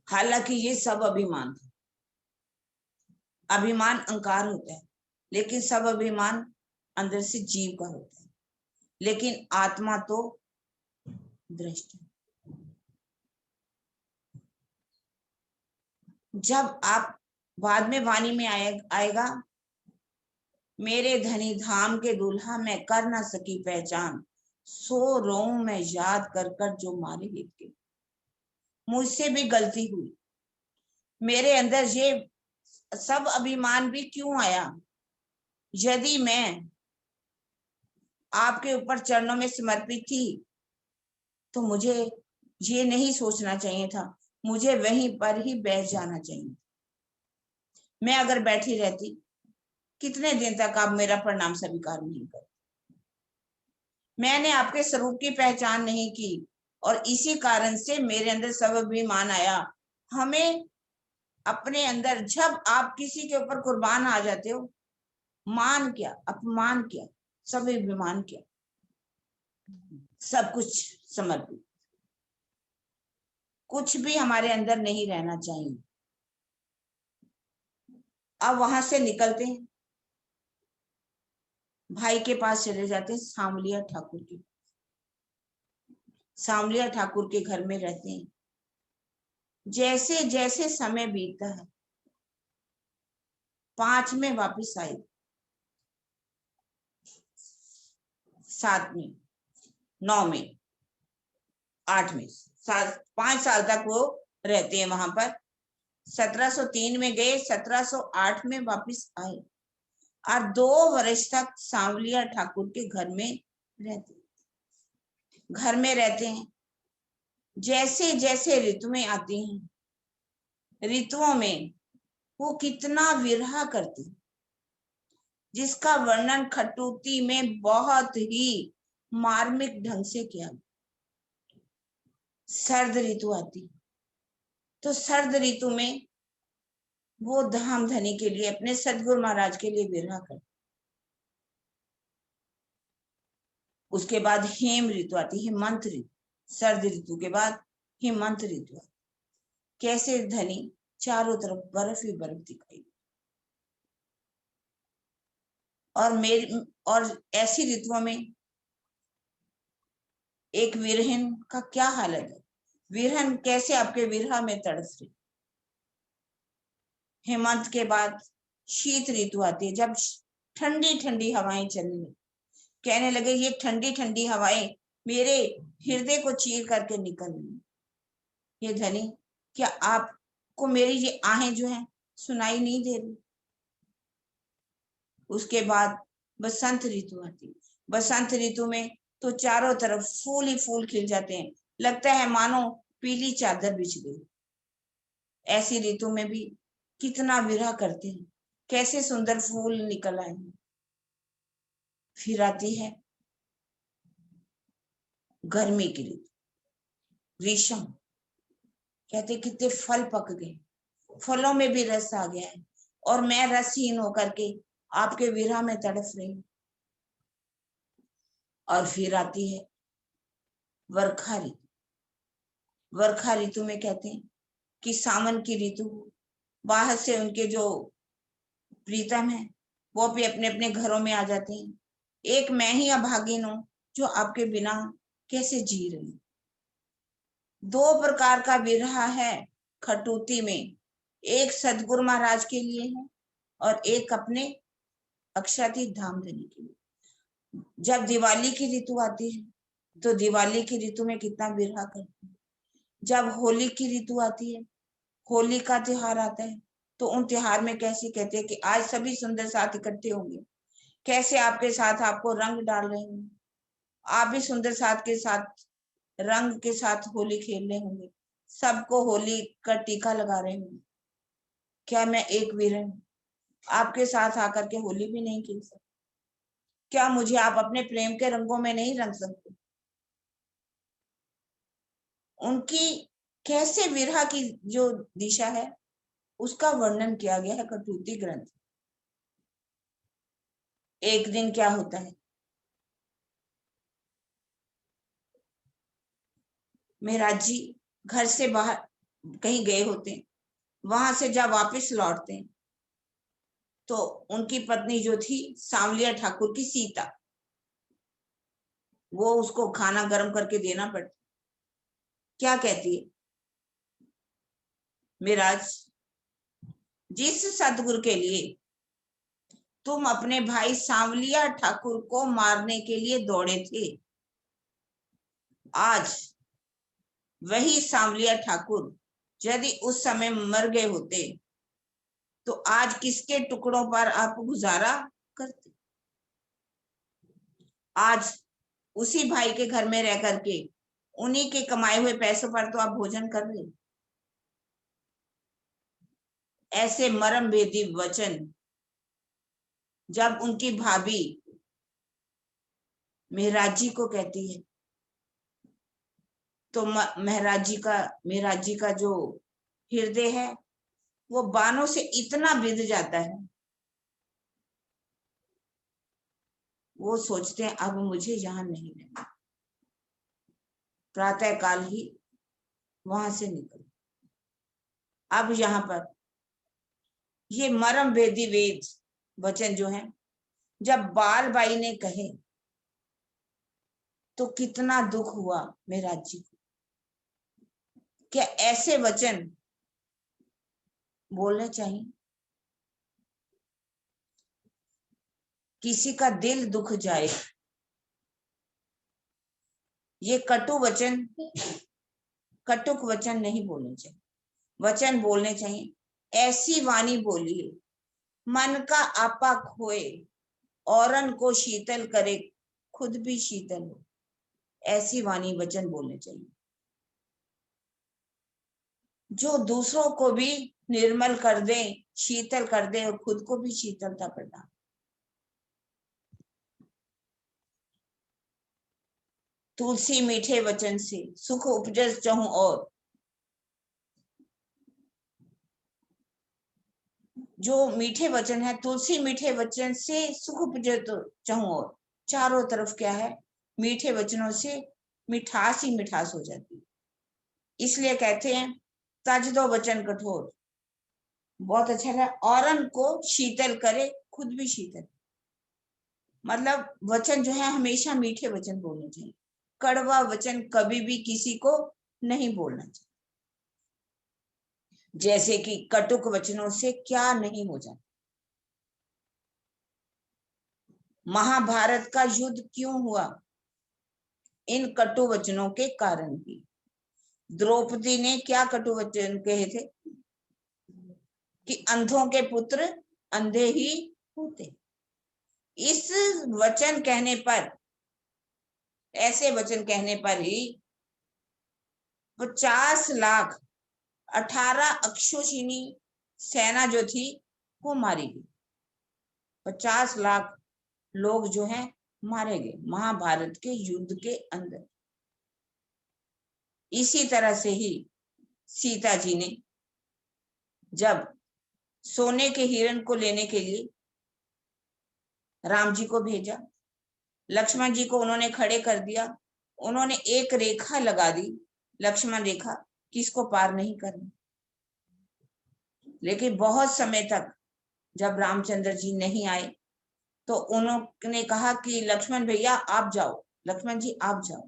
Speaker 2: हालांकि ये सब अभिमान था, अभिमान अहंकार होता है, लेकिन सब अभिमान अंदर से जीव का होता है, लेकिन आत्मा तो दृष्ट है। जब आप बाद में वाणी में आएगा, मेरे धनी धाम के दूल्हा मैं कर ना सकी पहचान, सो रोऊं मैं याद कर कर जो मारे हित के। मुझसे भी गलती हुई, मेरे अंदर ये सब अभिमान भी क्यों आया? यदि मैं आपके ऊपर चरणों में समर्पित थी तो मुझे ये नहीं सोचना चाहिए था, मुझे वहीं पर ही बैठ जाना चाहिए। मैं अगर बैठी रहती, कितने दिन तक आप मेरा प्रणाम स्वीकार नहीं कर। मैंने आपके स्वरूप की पहचान नहीं की और इसी कारण से मेरे अंदर सब अभिमान आया। हमें अपने अंदर, जब आप किसी के ऊपर कुर्बान आ जाते हो, मान क्या, अपमान क्या, सब अभिमान क्या, सब कुछ समर्पित, कुछ भी हमारे अंदर नहीं रहना चाहिए। अब वहां से निकलते हैं, भाई के पास चले जाते हैं, सांवलिया ठाकुर के। सांवलिया ठाकुर के घर में रहते हैं। जैसे जैसे समय बीतता है, 5 में वापस आए, 7 में, 9 में, 8 में, 5 साल तक वो रहते हैं वहां पर। 1703 में गए, 1708 में वापस आए और 2 वर्ष तक सांवलिया ठाकुर के घर में रहते हैं। जैसे जैसे ऋतुएं आती हैं, ऋतुओं में वो कितना विरह करते हैं, जिसका वर्णन खटूती में बहुत ही मार्मिक ढंग से किया। सर्द ऋतु आती, तो सर्द ऋतु में वो धाम धनी के लिए, अपने सदगुरु महाराज के लिए विरह करते। उसके बाद हेम ऋतु आती, हेमंत ऋतु। सर्द ऋतु के बाद हेमंत ऋतु आती। कैसे धनी, चारों तरफ बर्फ ही बर्फ दिखाई। और ऐसी ऋतुओं में एक विरहन का क्या हालत है, विरहन कैसे आपके विरह में तड़प रही। हेमंत के बाद शीत ऋतु आती है, जब ठंडी ठंडी हवाएं चलने लगी, कहने लगे ये ठंडी ठंडी हवाएं मेरे हृदय को चीर करके निकल रही। ये धनी, क्या आपको मेरी ये आहें जो हैं सुनाई नहीं दे रही? उसके बाद बसंत ऋतु आती। बसंत ऋतु में तो चारों तरफ फूल ही फूल खिल जाते हैं, लगता है मानो पीली चादर बिछ गई। ऐसी ऋतु में भी कितना विरह करते हैं, कैसे सुंदर फूल निकल आए। फिर आती है गर्मी की ऋतु, ग्रीष्म। कहते कितने फल पक गए, फलों में भी रस आ गया है और मैं रसहीन होकर के आपके विरह में तड़प रही हूं। और फिर आती है वर्षा ऋतु। वर्षा ऋतु में कहते हैं कि सावन की ऋतु, बाहर से उनके जो प्रीतम है वो भी अपने अपने घरों में आ जाते हैं। एक मैं ही अभागिन हूं जो आपके बिना कैसे जी रही। 2 प्रकार का विरह है खटूती में, एक सदगुरु महाराज के लिए है और एक अपने अक्षातीत धाम धनी के लिए। जब दिवाली की ऋतु आती है तो दिवाली की ऋतु में कितना विरह करते हैं। जब होली की ऋतु आती है, होली का त्योहार आता है, तो उन त्योहार में कैसे कहते हैं कि आज सभी सुंदर साथ इकट्ठे होंगे, कैसे आपके साथ आपको रंग डाल रहे होंगे, आप भी सुंदर साथ के साथ रंग के साथ होली खेल रहे होंगे, सबको होली का टीका लगा रहे होंगे। क्या मैं एक वीरन आपके साथ आकर के होली भी नहीं खेल सकती? क्या मुझे आप अपने प्रेम के रंगों में नहीं रंग सकते? उनकी कैसे विरह की जो दिशा है उसका वर्णन किया गया है कटूती ग्रंथ। एक दिन क्या होता है, महाराज जी घर से बाहर कहीं गए होते हैं, वहां से जब वापस लौटते हैं तो उनकी पत्नी जो थी सांवलिया ठाकुर की सीता, वो उसको खाना गर्म करके देना पड़ता। क्या कहती है, महाराज जिस सतगुरु के लिए तुम अपने भाई सांवलिया ठाकुर को मारने के लिए दौड़े थे, आज वही सांवलिया ठाकुर यदि उस समय मर गए होते तो आज किसके टुकड़ों पर आप गुजारा करते? आज उसी भाई के घर में रह करके उन्हीं के कमाए हुए पैसों पर तो आप भोजन कर रहे। ऐसे मर्म भेदी वचन जब उनकी भाभी मेहराज जी को कहती है तो मेहराज जी का जो हृदय है वो बाणों से इतना बिध जाता है, वो सोचते हैं अब मुझे यहां नहीं रहना, प्रातः काल ही वहां से निकल। अब यहाँ पर ये मर्म भेदी वेद वचन जो है जब बाल बाई ने कहे तो कितना दुख हुआ मेहराज जी को। क्या ऐसे वचन बोलने चाहिए? किसी का दिल दुख जाए, ये कटुक वचन नहीं बोलने चाहिए। वचन बोलने चाहिए ऐसी वाणी बोलिए मन का आपा खोए, औरन को शीतल करे, खुद भी शीतल हो। ऐसी वाणी वचन बोलने चाहिए जो दूसरों को भी निर्मल कर दे, शीतल कर दे और खुद को भी शीतलता प्रदान। तुलसी मीठे वचन से सुख उपजस चहु और, जो मीठे वचन है, तुलसी मीठे वचन से सुख उपजत चहु और, चारों तरफ क्या है, मीठे वचनों से मिठास ही मिठास हो जाती है। इसलिए कहते हैं तज दो वचन कठोर, बहुत अच्छा है, औरन को शीतल करे, खुद भी शीतल। मतलब वचन जो है हमेशा मीठे वचन बोलने चाहिए, कड़वा वचन कभी भी किसी को नहीं बोलना चाहिए। जैसे कि कटुक वचनों से क्या नहीं हो जाता। महाभारत का युद्ध क्यों हुआ? इन कटु वचनों के कारण ही। द्रौपदी ने क्या कटु वचन कहे थे कि अंधों के पुत्र अंधे ही होते। इस वचन कहने पर, ऐसे वचन कहने पर ही 50 लाख 18 अक्षौहिणी सेना जो थी वो मारी गई। 50 लाख लोग जो हैं मारे गए महाभारत के युद्ध के अंदर। इसी तरह से ही सीता जी ने जब सोने के हिरण को लेने के लिए राम जी को भेजा, लक्ष्मण जी को उन्होंने खड़े कर दिया, उन्होंने एक रेखा लगा दी, लक्ष्मण रेखा, किसको पार नहीं करना। लेकिन बहुत समय तक जब रामचंद्र जी नहीं आए तो उन्होंने कहा कि लक्ष्मण भैया आप जाओ, लक्ष्मण जी आप जाओ।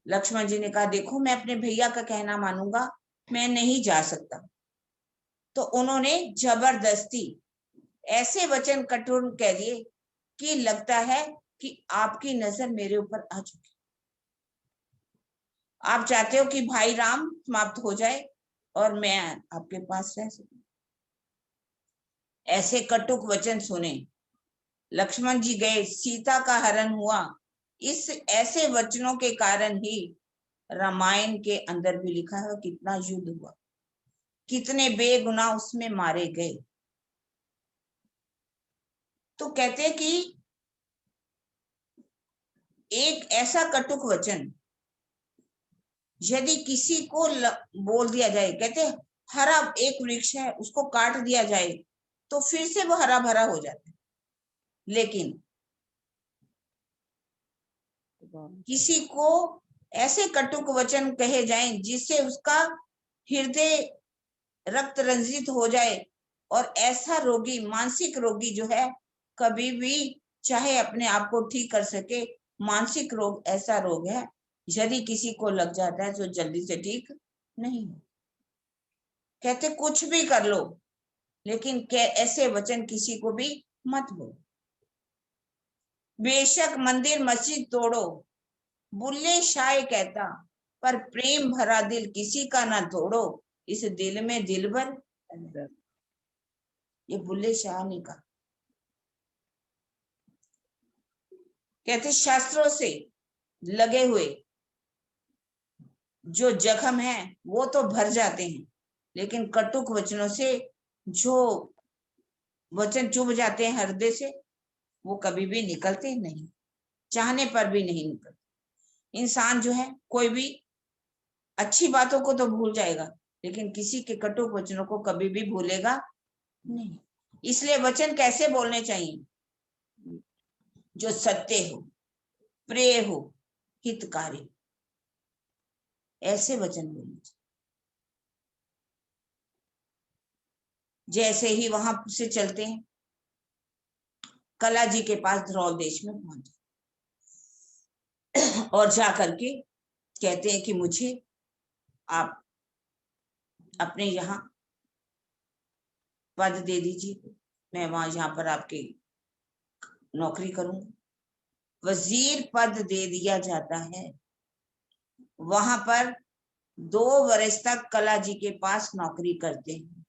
Speaker 2: लक्ष्मण जी ने कहा देखो मैं अपने भैया का कहना मानूंगा, मैं नहीं जा सकता। तो उन्होंने जबरदस्ती ऐसे वचन कठोर कह दिए कि लगता है कि आपकी नजर मेरे ऊपर आ चुकी, आप चाहते हो कि भाई राम समाप्त हो जाए और मैं आपके पास रह सकूं। ऐसे कटुक वचन सुने, लक्ष्मण जी गए, सीता का हरण हुआ। इस ऐसे वचनों के कारण ही रामायण के अंदर भी लिखा है कितना युद्ध हुआ, कितने बेगुनाह उसमें मारे गए। तो कहते हैं कि एक ऐसा कटुक वचन यदि किसी को बोल दिया जाए, कहते हरा एक वृक्ष है उसको काट दिया जाए तो फिर से वो हरा भरा हो जाता है, लेकिन किसी को ऐसे कटुक वचन कहे जाएं जिससे उसका हृदय रक्त रंजित हो जाए और ऐसा रोगी, मानसिक रोगी जो है कभी भी चाहे अपने आप को ठीक कर सके। मानसिक रोग ऐसा रोग है यदि किसी को लग जाता है तो जल्दी से ठीक नहीं हो। कहते कुछ भी कर लो, लेकिन ऐसे वचन किसी को भी मत बोलो। बेशक मंदिर मस्जिद तोड़ो, बुल्ले शाह कहता, पर प्रेम भरा दिल किसी का ना तोड़ो, इस दिल में दिलबर। ये बुल्ले शाह ने कहा। कहते शास्त्रों से लगे हुए जो जख्म है वो तो भर जाते हैं, लेकिन कटुक वचनों से जो वचन चुभ जाते हैं हृदय से, वो कभी भी निकलते नहीं, चाहने पर भी नहीं निकलते। इंसान जो है कोई भी अच्छी बातों को तो भूल जाएगा, लेकिन किसी के कटुक वचनों को कभी भी भूलेगा नहीं। इसलिए वचन कैसे बोलने चाहिए? जो सत्य हो, प्रिय हो, हितकारी, ऐसे वचन बोलने चाहिए। जैसे ही वहां से चलते हैं, कला जी के पास ध्रुव देश में पहुंचे और जाकर के कहते हैं कि मुझे आप अपने यहाँ पद दे दीजिए, मैं वहां यहाँ पर आपकी नौकरी करूंगा। वजीर पद दे दिया जाता है। वहां पर 2 वर्ष तक कला जी के पास नौकरी करते हैं,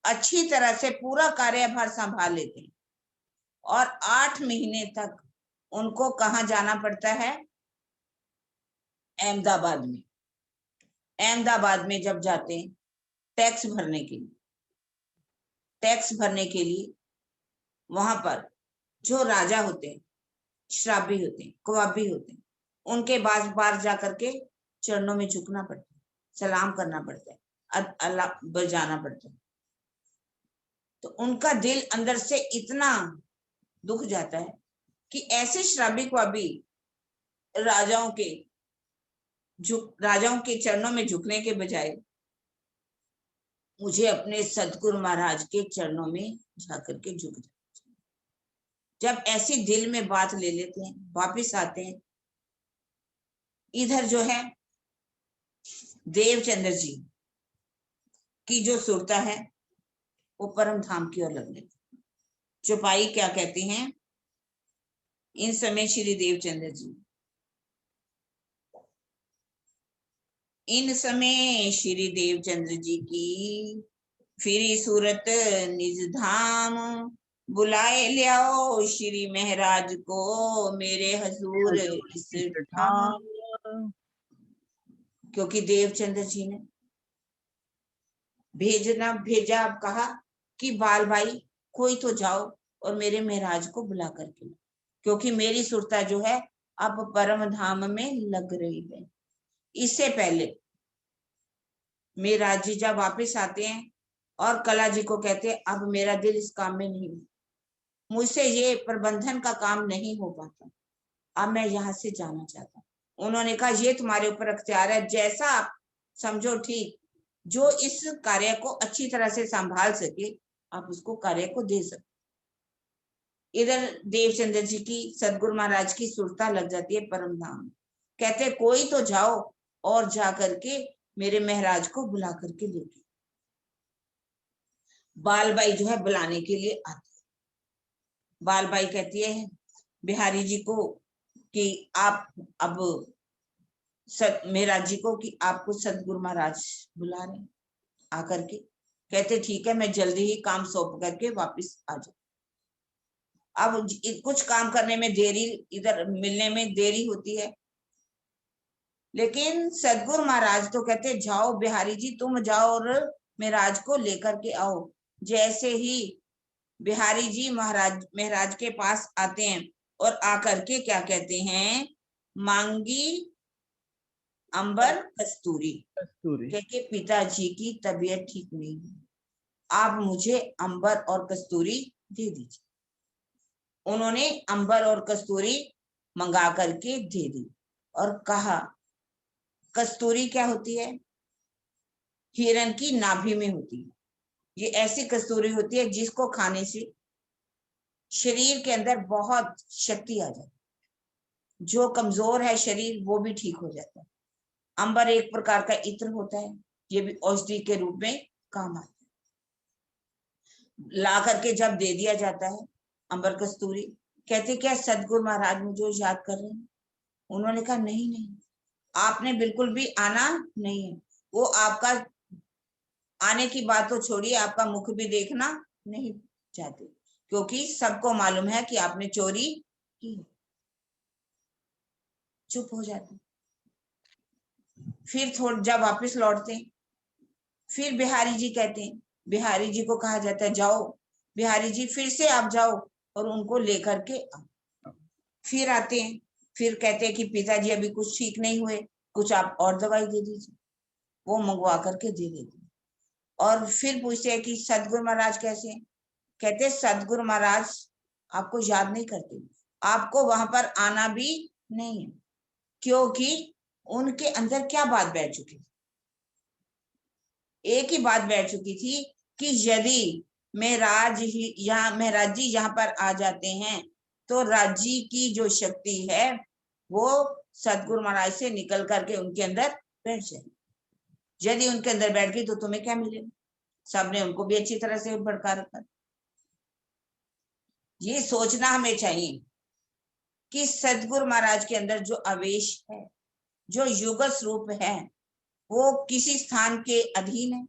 Speaker 2: अच्छी तरह से पूरा कार्यभार संभाल लेते हैं, और 8 महीने तक उनको कहाँ जाना पड़ता है? अहमदाबाद में। अहमदाबाद में जब जाते हैं टैक्स भरने के लिए, टैक्स भरने के लिए वहां पर जो राजा होते हैं, शराबी होते हैं, कबाबी होते हैं, उनके बार बार जा करके चरणों में झुकना पड़ता है, सलाम करना पड़ता है, अल्लाह बजाना पड़ता है। तो उनका दिल अंदर से इतना दुख जाता है कि ऐसे शराबी कबाबी राजाओं के चरणों में झुकने के बजाय मुझे अपने सतगुरु महाराज के चरणों में जाकर के झुक जाना। जब ऐसी दिल में बात ले लेते हैं, वापिस आते हैं, इधर जो है देवचंद्र जी की जो सुरता है वो परम धाम की ओर लगने लगी। चौपाई क्या कहती हैं? इन समय श्री देवचंद्र जी, इन समय श्री देवचंद्र जी की फिरी सूरत निज धाम, बुलाए लियाओ श्री महाराज को मेरे हजूर इस ठाम। क्योंकि देवचंद्र जी ने भेजा, अब कहा कि बाल भाई कोई तो जाओ और मेरे महाराज को बुला करके, क्योंकि मेरी सुरता जो है अब परम धाम में लग रही है। इससे पहले महाराज जी जब वापिस आते हैं और कला जी को कहते हैं अब मेरा दिल इस काम में नहीं, मुझसे ये प्रबंधन का काम नहीं हो पाता, अब मैं यहाँ से जाना चाहता हूँ। उन्होंने कहा ये तुम्हारे ऊपर अख्तियार है, जैसा आप समझो ठीक, जो इस कार्य को अच्छी तरह से संभाल सके आप उसको कार्य को दे सकते। इधर देवचंद्र जी की सदगुरु महाराज की सुरता लग जाती है परम धाम। कहते कोई तो जाओ और जा करके मेरे महाराज को बुला करके लेके। बालबाई जो है बुलाने के लिए आती है। बालबाई कहती है बिहारी जी को कि आप अब महाराज जी को कि आपको सदगुरु महाराज बुला रहे हैं आकर के। कहते ठीक है, मैं जल्दी ही काम सौंप करके वापस आ जाऊं। अब कुछ काम करने में देरी, इधर मिलने में देरी होती है, लेकिन सदगुरु महाराज तो कहते जाओ बिहारी जी, तुम जाओ और महाराज को लेकर के आओ। जैसे ही बिहारी जी महाराज के पास आते हैं और आकर के क्या कहते हैं, मांगी अंबर कस्तूरी, क्योंकि पिताजी की तबीयत ठीक नहीं है, आप मुझे अंबर और कस्तूरी दे दीजिए। उन्होंने अंबर और कस्तूरी मंगा करके दे दी और कहा, कस्तूरी क्या होती है? हिरण की नाभि में होती है। ये ऐसी कस्तूरी होती है जिसको खाने से शरीर के अंदर बहुत शक्ति आ जाती है, जो कमजोर है शरीर वो भी ठीक हो जाता है। अंबर एक प्रकार का इत्र होता है, ये भी औषधि के रूप में काम आता है। ला करके जब दे दिया जाता है अंबर कस्तूरी, कहते क्या सदगुरु महाराज मुझे याद कर रहे हैं? उन्होंने कहा नहीं नहीं, आपने बिल्कुल भी आना नहीं है। वो आपका आने की बात तो छोड़िए, आपका मुख भी देखना नहीं चाहते, क्योंकि सबको मालूम है कि आपने चोरी की। चुप हो जाते। फिर थोड़ा जब वापस लौटते, फिर बिहारी जी कहते हैं, बिहारी जी को कहा जाता है जाओ बिहारी जी, फिर से आप जाओ और उनको लेकर के आओ। फिर आते हैं, फिर कहते हैं कि पिताजी अभी कुछ ठीक नहीं हुए, कुछ आप और दवाई दे दीजिए। वो मंगवा करके दे देते हैं। और फिर पूछते हैं कि सदगुरु महाराज कैसे हैं? कहते सदगुरु महाराज आपको याद नहीं करते, आपको वहां पर आना भी नहीं है, क्योंकि उनके अंदर क्या बात बैठ चुकी थी? एक ही बात बैठ चुकी थी कि यदि महराज जी यहाँ पर आ जाते हैं तो राज्य की जो शक्ति है वो सदगुरु महाराज से निकल करके उनके अंदर बैठ जाए। यदि उनके अंदर बैठ गई तो तुम्हें क्या मिलेगा? सबने उनको भी अच्छी तरह से भड़का रखा। ये सोचना हमें चाहिए कि सदगुरु महाराज के अंदर जो आवेश है, जो युगल स्वरूप है, वो किसी स्थान के अधीन है।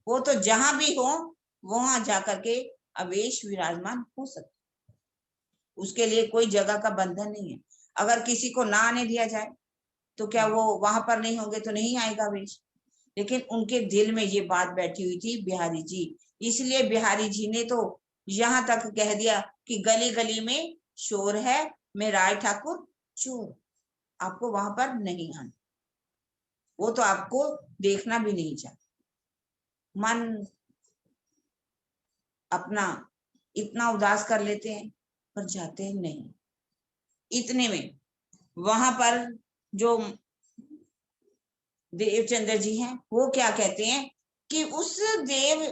Speaker 2: वो तो जहां भी हो वहां जाकर के आवेश विराजमान हो सकता, उसके लिए कोई जगह का बंधन नहीं है। अगर किसी को ना आने दिया जाए तो क्या वो वहां पर नहीं होंगे तो नहीं आएगा आवेश? लेकिन उनके दिल में ये बात बैठी हुई थी बिहारी जी, इसलिए बिहारी जी ने तो यहाँ तक कह दिया कि गली गली में शोर है, मैं राय ठाकुर चोर, आपको वहां पर नहीं आना। वो तो आपको देखना भी नहीं चाहता। मन अपना इतना उदास कर लेते हैं पर जाते हैं नहीं। इतने में वहां पर जो देवचंद्र जी हैं वो क्या कहते हैं कि उस देव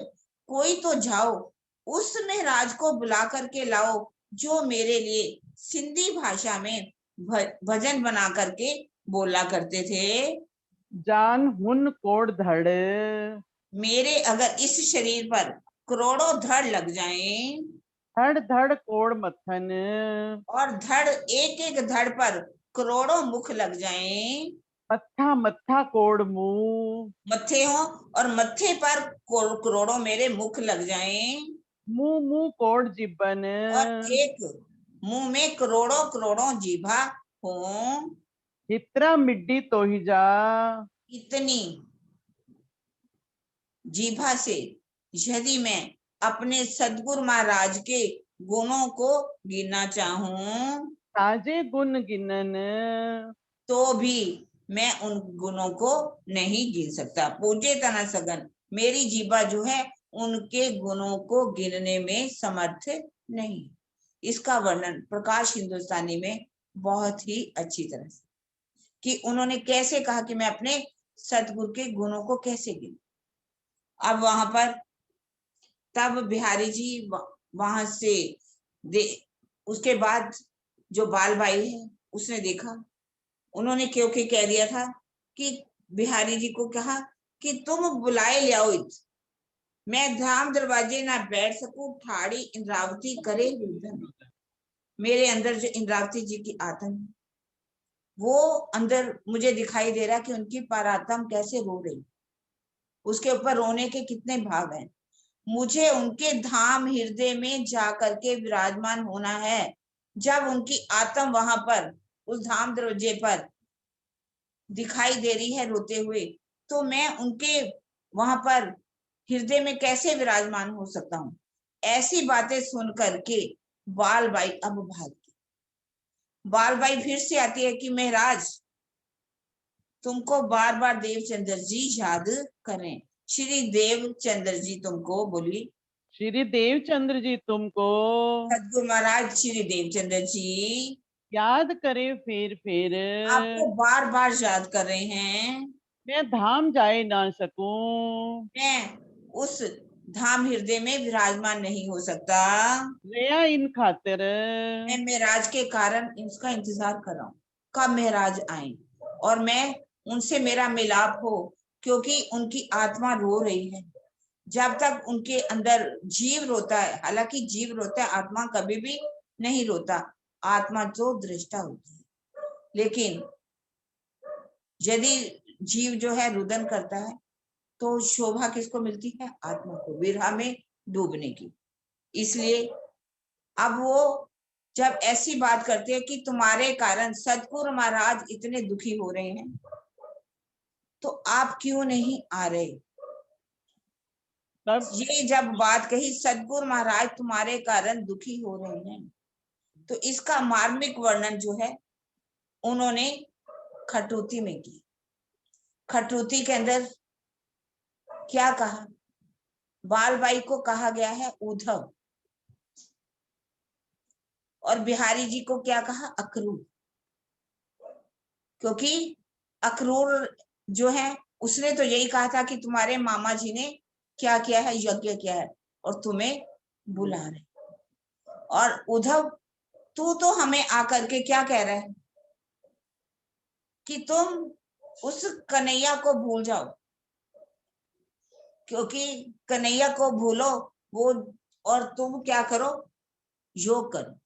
Speaker 2: कोई तो जाओ, उस महराज को बुला करके लाओ जो मेरे लिए सिंधी भाषा में भजन बना करके बोला करते थे।
Speaker 3: जान हुन कोड धड़,
Speaker 2: मेरे अगर इस शरीर पर करोड़ों धड़ लग जाएं,
Speaker 3: धड़ धड़ कोड मथन,
Speaker 2: और धड़ एक एक धड़ पर करोड़ों मुख लग जाएं,
Speaker 3: मत्था मत्था कोड मुंह,
Speaker 2: मत्थे हो और मत्थे पर करोड़ों मेरे मुख लग जाएं,
Speaker 3: मुंह मुंह कोड जिबन,
Speaker 2: और एक मुंह में करोड़ों करोड़ों जीभा हो।
Speaker 3: हित्रा मिड्डी तो ही जा,
Speaker 2: इतनी जीभा से यदि मैं अपने सदगुरु महाराज के गुणों को गिनना चाहूं
Speaker 3: ताजे गुण गिनन,
Speaker 2: तो भी मैं उन गुणों को नहीं गिन सकता। पूजे तना सगन, मेरी जीभा जो है उनके गुणों को गिनने में समर्थ नहीं। इसका वर्णन प्रकाश हिंदुस्तानी में बहुत ही अच्छी तरह से कि उन्होंने कैसे कहा कि मैं अपने सतगुरु के गुणों को कैसे गिनूं। अब वहां पर तब बिहारी जी वहां से उसके बाद जो बाल भाई है उसने देखा, उन्होंने क्योंकि कह दिया था कि बिहारी जी को कहा कि तुम बुलाए ले आओ, मैं धाम दरवाजे ना बैठ सकूं, ठाड़ी इंद्रावती करे रुदन। मेरे अंदर जो इंद्रावती जी की आत्मा है वो अंदर मुझे दिखाई दे रहा कि उनकी परात्म कैसे रो रही, उसके ऊपर रोने के कितने भाव हैं। मुझे उनके धाम हृदय में जा करके विराजमान होना है। जब उनकी आत्म वहां पर उस धाम दरवाजे पर दिखाई दे रही है रोते हुए, तो मैं उनके वहां पर हृदय में कैसे विराजमान हो सकता हूँ? ऐसी बातें सुन करके बाल बाई अब भागती। बाल बाई फिर से आती है कि महराज तुमको बार बार देवचंद्र जी याद करें। श्री देवचंद्र जी तुमको बोली,
Speaker 3: श्री देवचंद्र जी तुमको
Speaker 2: सदगुरु महाराज श्री देवचंद्र जी
Speaker 3: याद करे फिर,
Speaker 2: आपको बार बार याद कर रहे हैं।
Speaker 3: मैं धाम जाए ना सकूं,
Speaker 2: मैं उस धाम हृदय में विराजमान नहीं हो सकता।
Speaker 3: रया इन खातिर,
Speaker 2: मैं महराज के कारण इसका इंतजार कर रहा हूँ कब महराज आए और मैं उनसे मेरा मिलाप हो, क्योंकि उनकी आत्मा रो रही है। जब तक उनके अंदर जीव रोता है, हालांकि जीव रोता है, आत्मा कभी भी नहीं रोता, आत्मा तो दृष्टा होती है। लेकिन यदि जीव जो है रुदन करता है तो शोभा किसको मिलती है? आत्मा को, विरह में डूबने की। इसलिए अब वो जब ऐसी बात करते हैं कि तुम्हारे कारण सतगुरु महाराज इतने दुखी हो रहे हैं, तो आप क्यों नहीं आ रहे?
Speaker 3: तब
Speaker 2: ये जब बात कही सतगुरु महाराज तुम्हारे कारण दुखी हो रहे हैं, तो इसका मार्मिक वर्णन जो है उन्होंने खटूती में की। खटूती के अंदर क्या कहा? बालबाई को कहा गया है उद्धव, और बिहारी जी को क्या कहा? अक्रूर। क्योंकि अक्रूर जो है उसने तो यही कहा था कि तुम्हारे मामा जी ने क्या किया है? यज्ञ किया है और तुम्हें बुला रहे। और उद्धव, तू तो हमें आकर के क्या कह रहा है कि तुम उस कन्हैया को भूल जाओ, क्योंकि कन्हैया को भूलो वो, और तुम क्या करो? योग करो।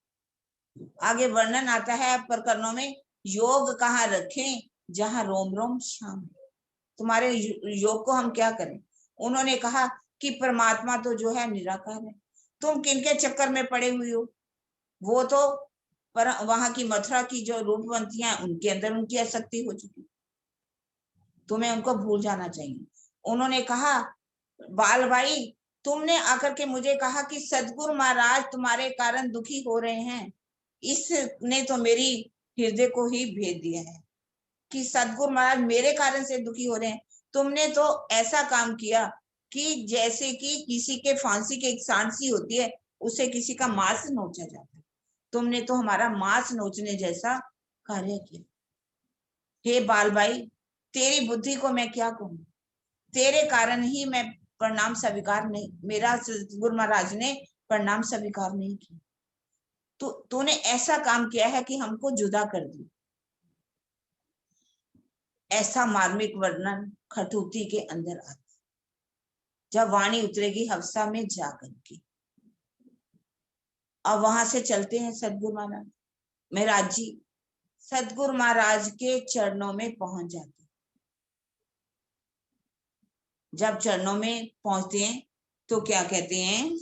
Speaker 2: आगे वर्णन आता है प्रकरणों में, योग कहाँ रखें जहां रोम रोम श्याम है। तुम्हारे योग को हम क्या करें? उन्होंने कहा कि परमात्मा तो जो है निराकार है, तुम किनके चक्कर में पड़े हुए हो? वो तो पर वहां की मथुरा की जो रूपवंतियां, उनके अंदर उनकी आसक्ति हो चुकी, तुम्हें उनको भूल जाना चाहिए। उन्होंने कहा, बाल भाई, तुमने आकर के मुझे कहा कि सदगुरु महाराज तुम्हारे कारण दुखी हो रहे हैं, इसने तो मेरी हृदय को ही भेद दिया है कि सदगुरु महाराज मेरे कारण से दुखी हो रहे हैं। तुमने तो ऐसा काम किया कि जैसे कि किसी के फांसी की एक सांसी होती है, उससे किसी का मांस नोचा जाता है, तुमने तो हमारा मांस नोचने जैसा कार्य किया। हे बाल भाई, तेरी बुद्धि को मैं क्या कहूं? तेरे कारण ही मैं प्रणाम स्वीकार नहीं, मेरा गुरु महाराज ने प्रणाम स्वीकार नहीं किया। तो तूने ऐसा काम किया है कि हमको जुदा कर दी। ऐसा मार्मिक वर्णन खटूती के अंदर आता, जब वाणी उतरेगी हफ्सा में जाकर के। अब वहां से चलते हैं सदगुरु महाराज महाराज जी, सदगुरु महाराज के चरणों में पहुंच जाते। जब चरणों में पहुंचते हैं तो क्या कहते हैं?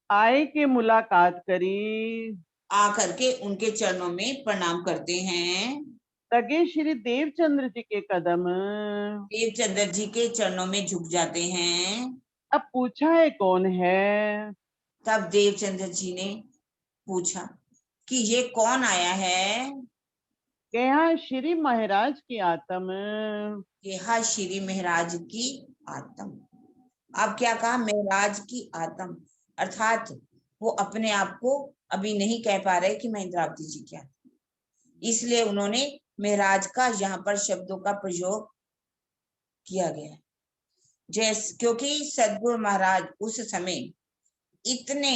Speaker 3: आए के मुलाकात करी,
Speaker 2: आकर के उनके चरणों में प्रणाम करते हैं।
Speaker 3: लगे श्री देवचंद्र जी के कदम,
Speaker 2: देवचंद्र जी के चरणों में झुक जाते हैं।
Speaker 3: अब पूछा है कौन है?
Speaker 2: तब देवचंद्र जी ने पूछा कि ये कौन आया है?
Speaker 3: कहा श्री महाराज की आत्म,
Speaker 2: यह श्री महाराज की आत्म। अब क्या कहा? महाराज की आत्म, अर्थात वो अपने आप को अभी नहीं कह पा रहे कि मैं इंद्रावती जी क्या, इसलिए उन्होंने महाराज का यहाँ पर शब्दों का प्रयोग किया गया। जैसे क्योंकि सदगुरु महाराज उस समय इतने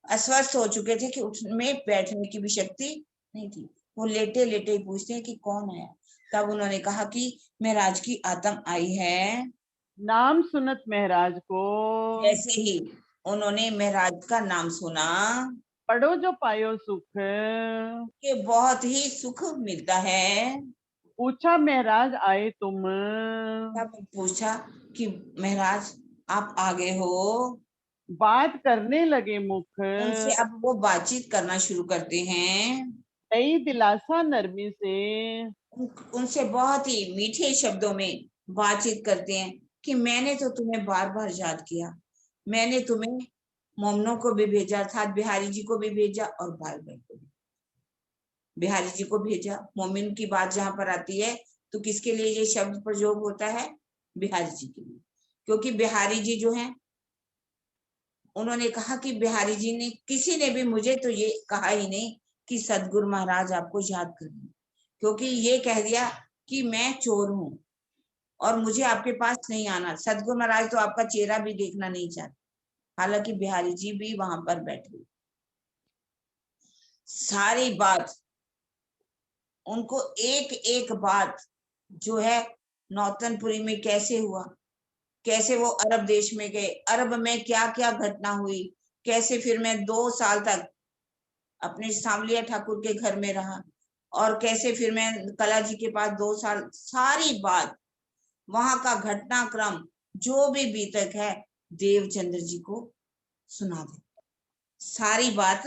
Speaker 2: अस्वस्थ हो चुके थे कि उठने बैठने की भी शक्ति नहीं थी, वो लेटे लेटे ही पूछते हैं कि कौन आया। तब उन्होंने कहा कि महाराज की आत्म आई है।
Speaker 3: नाम सुनत महाराज को,
Speaker 2: जैसे ही उन्होंने महाराज का नाम सुना
Speaker 3: पढ़ो जो पायो सुख,
Speaker 2: कि बहुत ही सुख मिलता है।
Speaker 3: पूछा महाराज आए तुम,
Speaker 2: तब पूछा कि महाराज आप आ गए हो।
Speaker 3: बात करने लगे मुख,
Speaker 2: उनसे अब वो बातचीत करना शुरू करते हैं।
Speaker 3: कई दिलासा नरमी से,
Speaker 2: उनसे बहुत ही मीठे शब्दों में बातचीत करते हैं कि मैंने तो तुम्हें बार बार याद किया, मैंने तुम्हें मोमनों को भी भेजा, अर्थात बिहारी जी को भी भेजा और बाल भाई को भी। बिहारी जी को भेजा, मोमिन की बात जहां पर आती है तो किसके लिए ये शब्द प्रयोग होता है? बिहारी जी के लिए। क्योंकि बिहारी जी जो हैं, उन्होंने कहा कि बिहारी जी ने, किसी ने भी मुझे तो ये कहा ही नहीं कि सदगुरु महाराज आपको याद करें, क्योंकि ये कह दिया कि मैं चोर हूं और मुझे आपके पास नहीं आना। सदगुरु महाराज तो आपका चेहरा भी देखना नहीं चाहते, हालांकि बिहारी जी भी वहां पर बैठे। सारी बात उनको एक एक बात जो है नौतनपुरी में कैसे हुआ, कैसे वो अरब देश में गए, अरब में क्या क्या घटना हुई, कैसे फिर मैं 2 साल तक अपने सांवलिया ठाकुर के घर में रहा, और कैसे फिर मैं कला जी के पास 2 साल, सारी बात वहां का घटनाक्रम जो भी बीतक है देवचंद्र जी को सुना दे। सारी बात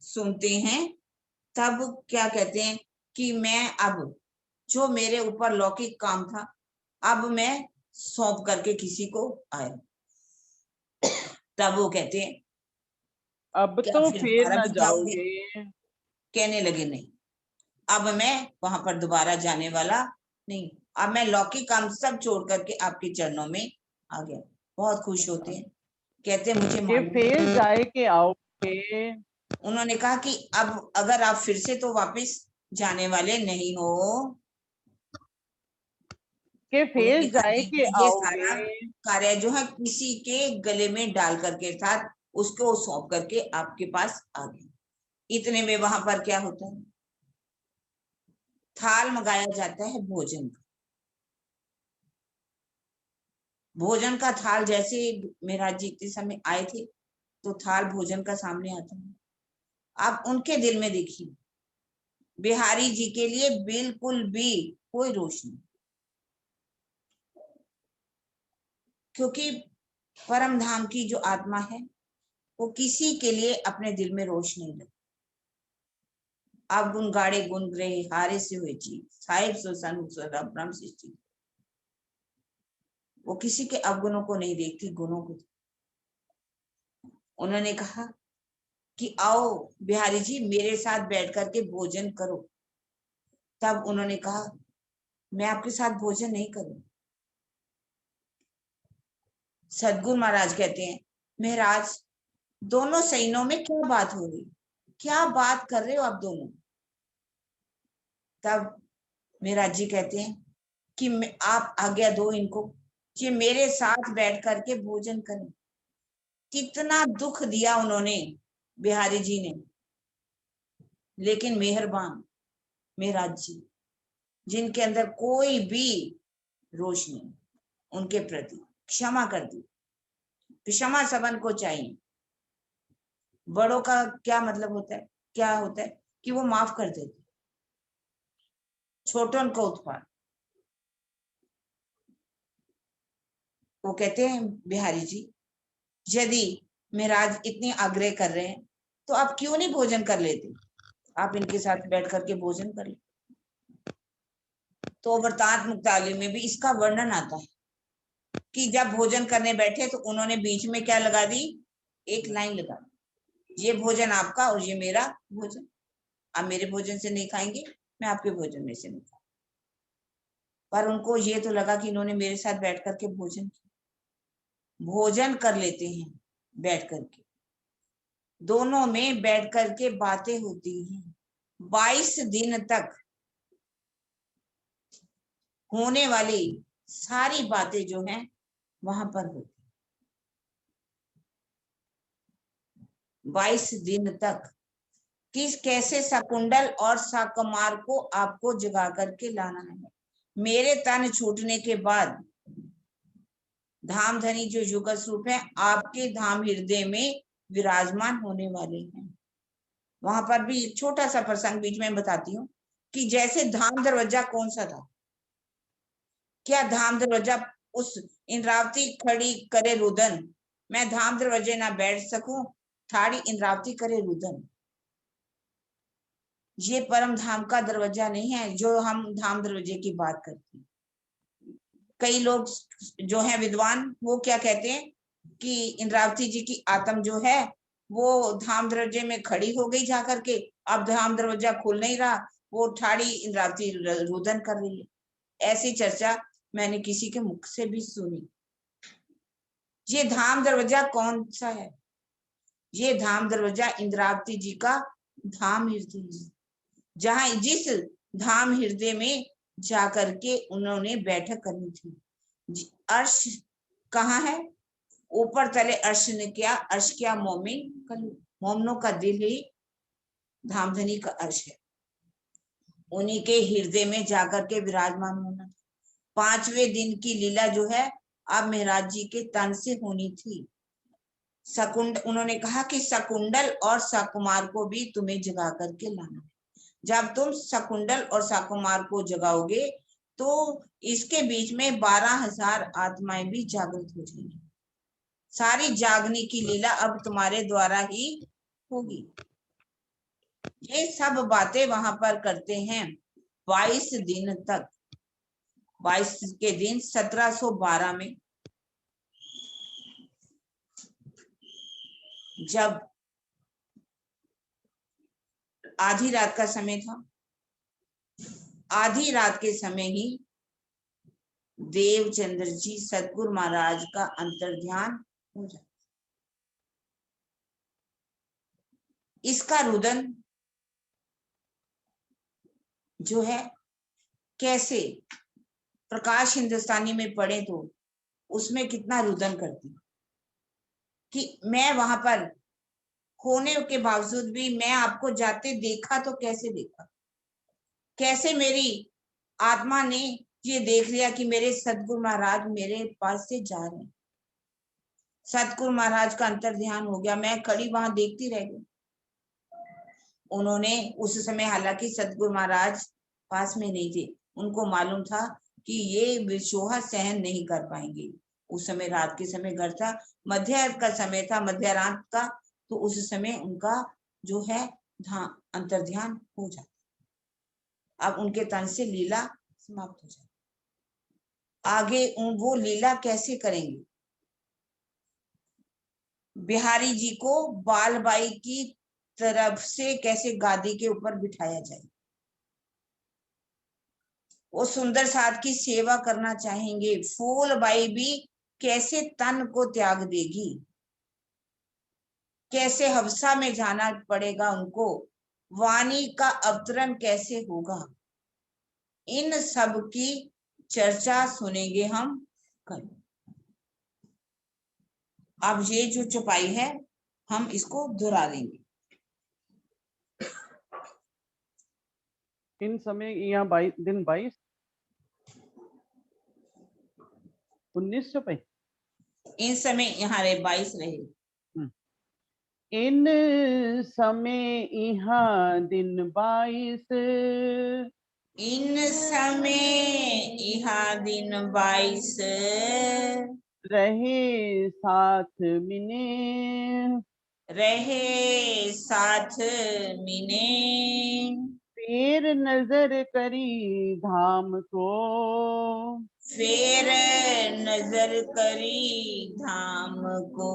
Speaker 2: सुनते हैं, तब क्या कहते हैं कि मैं अब जो मेरे ऊपर लौकिक काम था अब मैं सौंप करके किसी को आया। तब वो कहते हैं
Speaker 3: अब
Speaker 2: क्या
Speaker 3: तो
Speaker 2: फिर
Speaker 3: फिर
Speaker 2: दोबारा
Speaker 3: न
Speaker 2: भी जाओगे?
Speaker 3: जाओगे।
Speaker 2: कहने लगे नहीं, अब मैं वहां पर दोबारा जाने वाला नहीं, अब मैं लौकिक काम सब छोड़ करके आपके चरणों में आ गया। बहुत खुश होते हैं, कहते हैं मुझे
Speaker 3: कि
Speaker 2: मालूम
Speaker 3: फिर
Speaker 2: है।
Speaker 3: जाए के आओगे।
Speaker 2: उन्होंने कहा कि अब अगर आप फिर से तो वापस जाने वाले नहीं हो।
Speaker 3: कि
Speaker 2: उन्होंने
Speaker 3: फिर
Speaker 2: कहा
Speaker 3: जाए
Speaker 2: नहीं,
Speaker 3: के
Speaker 2: ये सारा
Speaker 3: आओगे।
Speaker 2: कार्य जो है किसी के गले में डाल करके साथ उसको सौंप करके आपके पास आ गए। इतने में वहां पर क्या होता है, थाल मंगाया जाता है भोजन का। भोजन का थाल जैसे महाराज जी इतने समय आए थे तो थाल भोजन का सामने आता है। आप उनके दिल में देखिए, बिहारी जी के लिए बिल्कुल भी कोई रोशनी, क्योंकि परम धाम की जो आत्मा है वो किसी के लिए अपने दिल में रोश नहीं लगती। आप गुण गाड़े गुण ग्रहे हारे से हुए चीज साहिब सुसन ब्रह्म सृष्टि, वो किसी के अवगुणों को नहीं देखती, गुणों को। उन्होंने कहा कि आओ बिहारी जी मेरे साथ बैठ करके भोजन करो। तब उन्होंने कहा मैं आपके साथ भोजन नहीं करूं। सदगुरु महाराज कहते हैं महाराज दोनों सैनों में क्या बात हो रही, क्या बात कर रहे हो आप दोनों? तब महाराज जी कहते हैं कि आप आज्ञा दो इनको कि मेरे साथ बैठ करके भोजन करें। कितना दुख दिया उन्होंने बिहारी जी ने, लेकिन मेहरबान महाराज जी जिनके अंदर कोई भी रोष नहीं, उनके प्रति क्षमा कर दी। क्षमा सबन को चाहिए। बड़ों का क्या मतलब होता है, क्या होता है कि वो माफ कर देते, छोटों को उत्पाद। वो कहते हैं बिहारी जी यदि महाराज इतनी आग्रह कर रहे हैं तो आप क्यों नहीं भोजन कर लेते, आप इनके साथ बैठ करके भोजन कर ले। तो वृतांत मुक्तावली में भी इसका वर्णन आता है कि जब भोजन करने बैठे तो उन्होंने बीच में क्या लगा दी, एक लाइन लगा दी, ये भोजन आपका और ये मेरा भोजन, आप मेरे भोजन से नहीं खाएंगे, मैं आपके भोजन में से नहीं खाऊंगा। पर उनको ये तो लगा कि इन्होंने मेरे साथ बैठ करके भोजन किया। भोजन कर लेते हैं बैठ करके, दोनों में बैठ करके बातें होती हैं। 22 दिन तक होने वाली सारी बातें जो हैं वहां पर होती, 22 दिन तक किस कैसे शकुंडल और शाकमार को आपको जगा करके लाना है। मेरे तन छूटने के बाद धाम धनी जो युगल स्वरूप है आपके धाम हृदय में विराजमान होने वाले हैं। वहां पर भी एक छोटा सा प्रसंग बीच में बताती हूँ कि जैसे धाम दरवाजा कौन सा था, क्या धाम दरवाजा उस इंद्रावती खड़ी करे रुदन, मैं धाम दरवाजे ना बैठ सकूं, ठाड़ी इंद्रावती करे रुदन। ये परम धाम का दरवाजा नहीं है जो हम धाम दरवाजे की बात करते हैं। कई लोग जो है विद्वान वो क्या कहते हैं कि इंद्रावती जी की आत्म जो है वो धाम दरवाजे में खड़ी हो गई जाकर के, अब धाम दरवाजा खुल नहीं रहा, वो ठाड़ी इंद्रावती रुदन कर रही है। ऐसी चर्चा मैंने किसी के मुख से भी सुनी। ये धाम दरवाजा कौन सा है? ये धाम दरवाजा इंद्रावती जी का धाम हृदय है, जहां जिस धाम हृदय में जाकर के उन्होंने बैठक करनी थी। अर्श कहाँ है? ऊपर तले अर्श ने क्या, अर्श क्या मोमिन, मोमनों का दिल ही धामधनी का अर्श है, उन्हीं के हृदय में जाकर के विराजमान होना। 5वें दिन की लीला जो है अब मेहराज जी के तन से होनी थी। उन्होंने कहा कि शकुंडल और सकुमार को भी तुम्हें जगा करके लाना। जब तुम शकुंडल और सकुमार को जगाओगे तो इसके बीच में 12,000 आत्माएं भी जागृत हो जाएंगी। सारी जागने की लीला अब तुम्हारे द्वारा ही होगी। ये सब बातें वहां पर करते हैं 22 दिन तक। 22 के दिन 1712 में जब आधी रात का समय था, आधी रात के समय ही देवचंद्र जी सतगुरु महाराज का अंतर्ध्यान हो जाता। इसका रुदन जो है कैसे, प्रकाश हिंदुस्तानी में पढ़े तो उसमें कितना रुदन करती कि मैं वहां पर होने के बावजूद भी मैं आपको जाते देखा तो कैसे देखा, कैसे मेरी आत्मा ने ये देख लिया कि मेरे सतगुरु महाराज मेरे पास से जा रहे हैं। सतगुरु महाराज का अंतर्ध्यान हो गया, मैं खड़ी वहां देखती रह गई। उन्होंने उस समय, हालांकि सतगुरु महाराज पास में नहीं थे, उनको मालूम था कि ये विशोहा सहन नहीं कर पाएंगे। उस समय रात के समय घर था, मध्य का समय था, मध्य रात का, तो उस समय उनका जो है अंतर्ध्यान हो जाता। अब उनके तन से लीला समाप्त हो जाती। आगे वो लीला कैसे करेंगे? बिहारी जी को बालबाई की तरफ से कैसे गादी के ऊपर बिठाया जाए, वो सुंदर साथ की सेवा करना चाहेंगे। फूलबाई भी कैसे तन को त्याग देगी, कैसे हवसा में जाना पड़ेगा उनको, वाणी का अवतरण कैसे होगा, इन सब की चर्चा सुनेंगे हम कल। अब ये जो चौपाई है हम इसको दोहरा लेंगे।
Speaker 3: इन समय यहाँ 22 दिन 22 19 चौपाई।
Speaker 2: इन समय यहाँ रहे 22 रहे।
Speaker 3: इन समय यहाँ दिन 22,
Speaker 2: इन समय यहाँ दिन 22,
Speaker 3: रहे साथ मिने,
Speaker 2: रहे साथ मिने,
Speaker 3: फेर नजर करी धाम को,
Speaker 2: फेर नजर करी धाम को,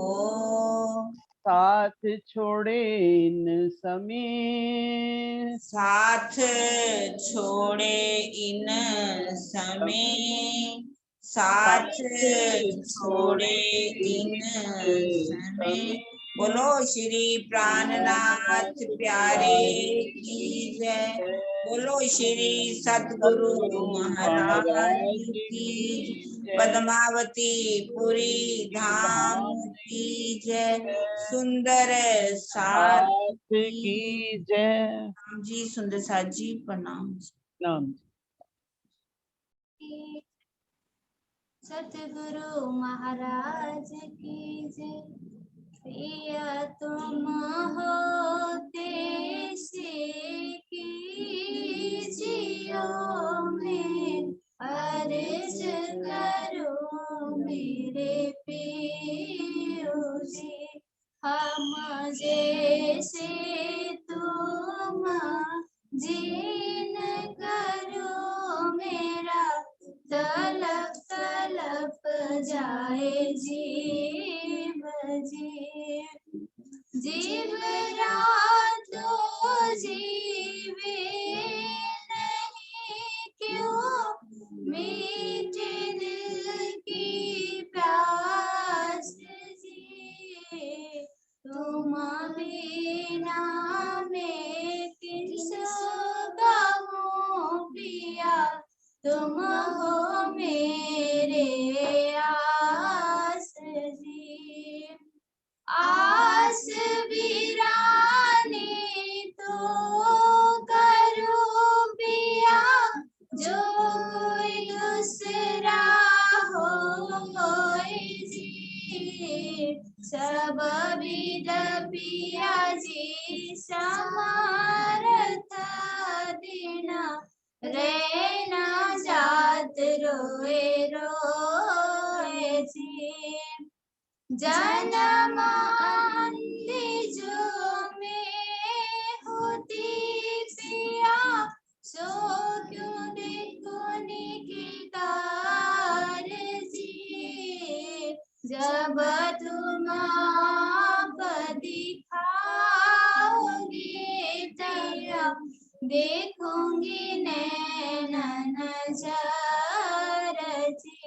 Speaker 3: साथ छोड़े इन समय,
Speaker 2: साथ छोड़े इन समय, साथ छोड़े इन समय। बोलो श्री प्राणनाथ प्यारे की जय, बोलो श्री सतगुरु महाराज की, पद्मावती पुरी धाम की जय, सुंदर साथ
Speaker 3: की जय।
Speaker 2: जी, सुंदर साथ जी प्रणाम।
Speaker 3: नाम
Speaker 1: सतगुरु महाराज की जय। प्रिया तुम होते से कीजियो में अर्ज करो मेरे पियो जी, हम जैसे तुम जीन करो मेरा तलप तलप जाए जीव जी, जीव रातो जीवे नहीं क्यों, मीठे दिल की प्यास जी, तुम बिना मैं किसको कहूँ पिया, तुम हो मेरे आस समर्थ दिन रे न जात रोए रोए जी जन्म अंधी जो में होती पिया सो क्यों देखो निकितार जी जब तुम आप दिखाओगे तेरा देखूंगी नैन नजर जी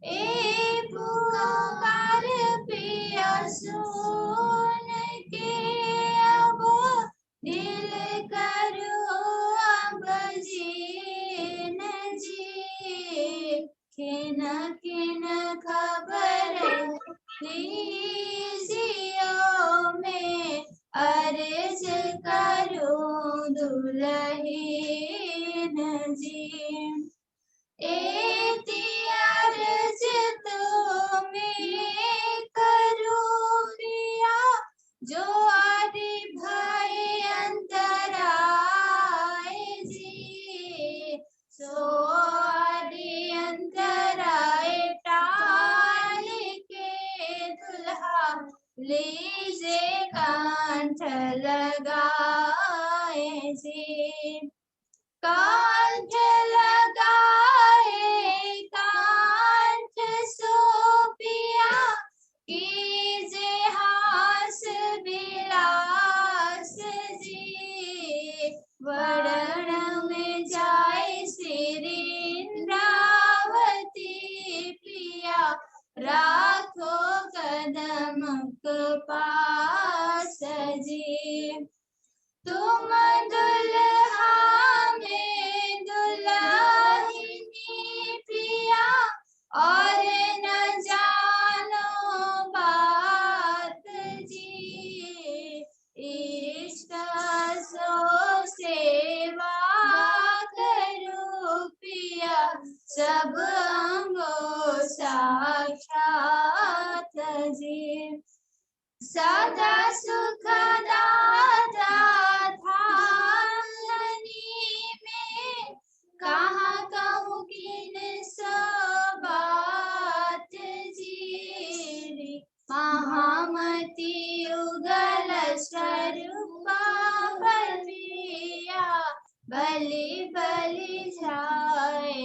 Speaker 1: ए पुकार पिया सुन के अब दिल करो अब जीन जी किन किन खबर लीजियो में अर्ज करो दुल्हीन जी अर्ज तुम्हें करो पिया जो आदि भय अंतराय जी सो आदि अंतराय टाल के दुल्हा लीजे कंठ लगाए जी कंठ लगाए कंठ सोपिया कीजे हास विलास जी वरण में जाए श्री इंद्रावती पिया राखो कदम पास जी तुम दुल्हा में दुल्हनी पिया और न जानो बात जी इष्ट सो सेवा करो पिया सब अंगो साक्षात जी सदा सुख दाता थानी में कहाँ कहूँ किन सो बात जी महामती युगल स्वरूपा बलिया बलि बलि जाए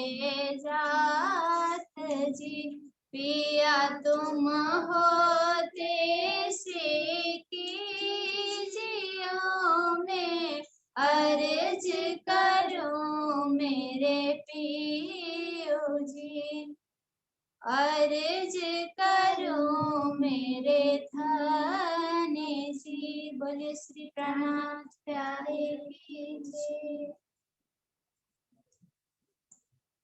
Speaker 1: जात जी पिया तुम होते से कीजियो में अर्ज करो मेरे पियो जी अर्ज करो मेरे थाने जी बोले श्री प्रणाम प्यारे की जय।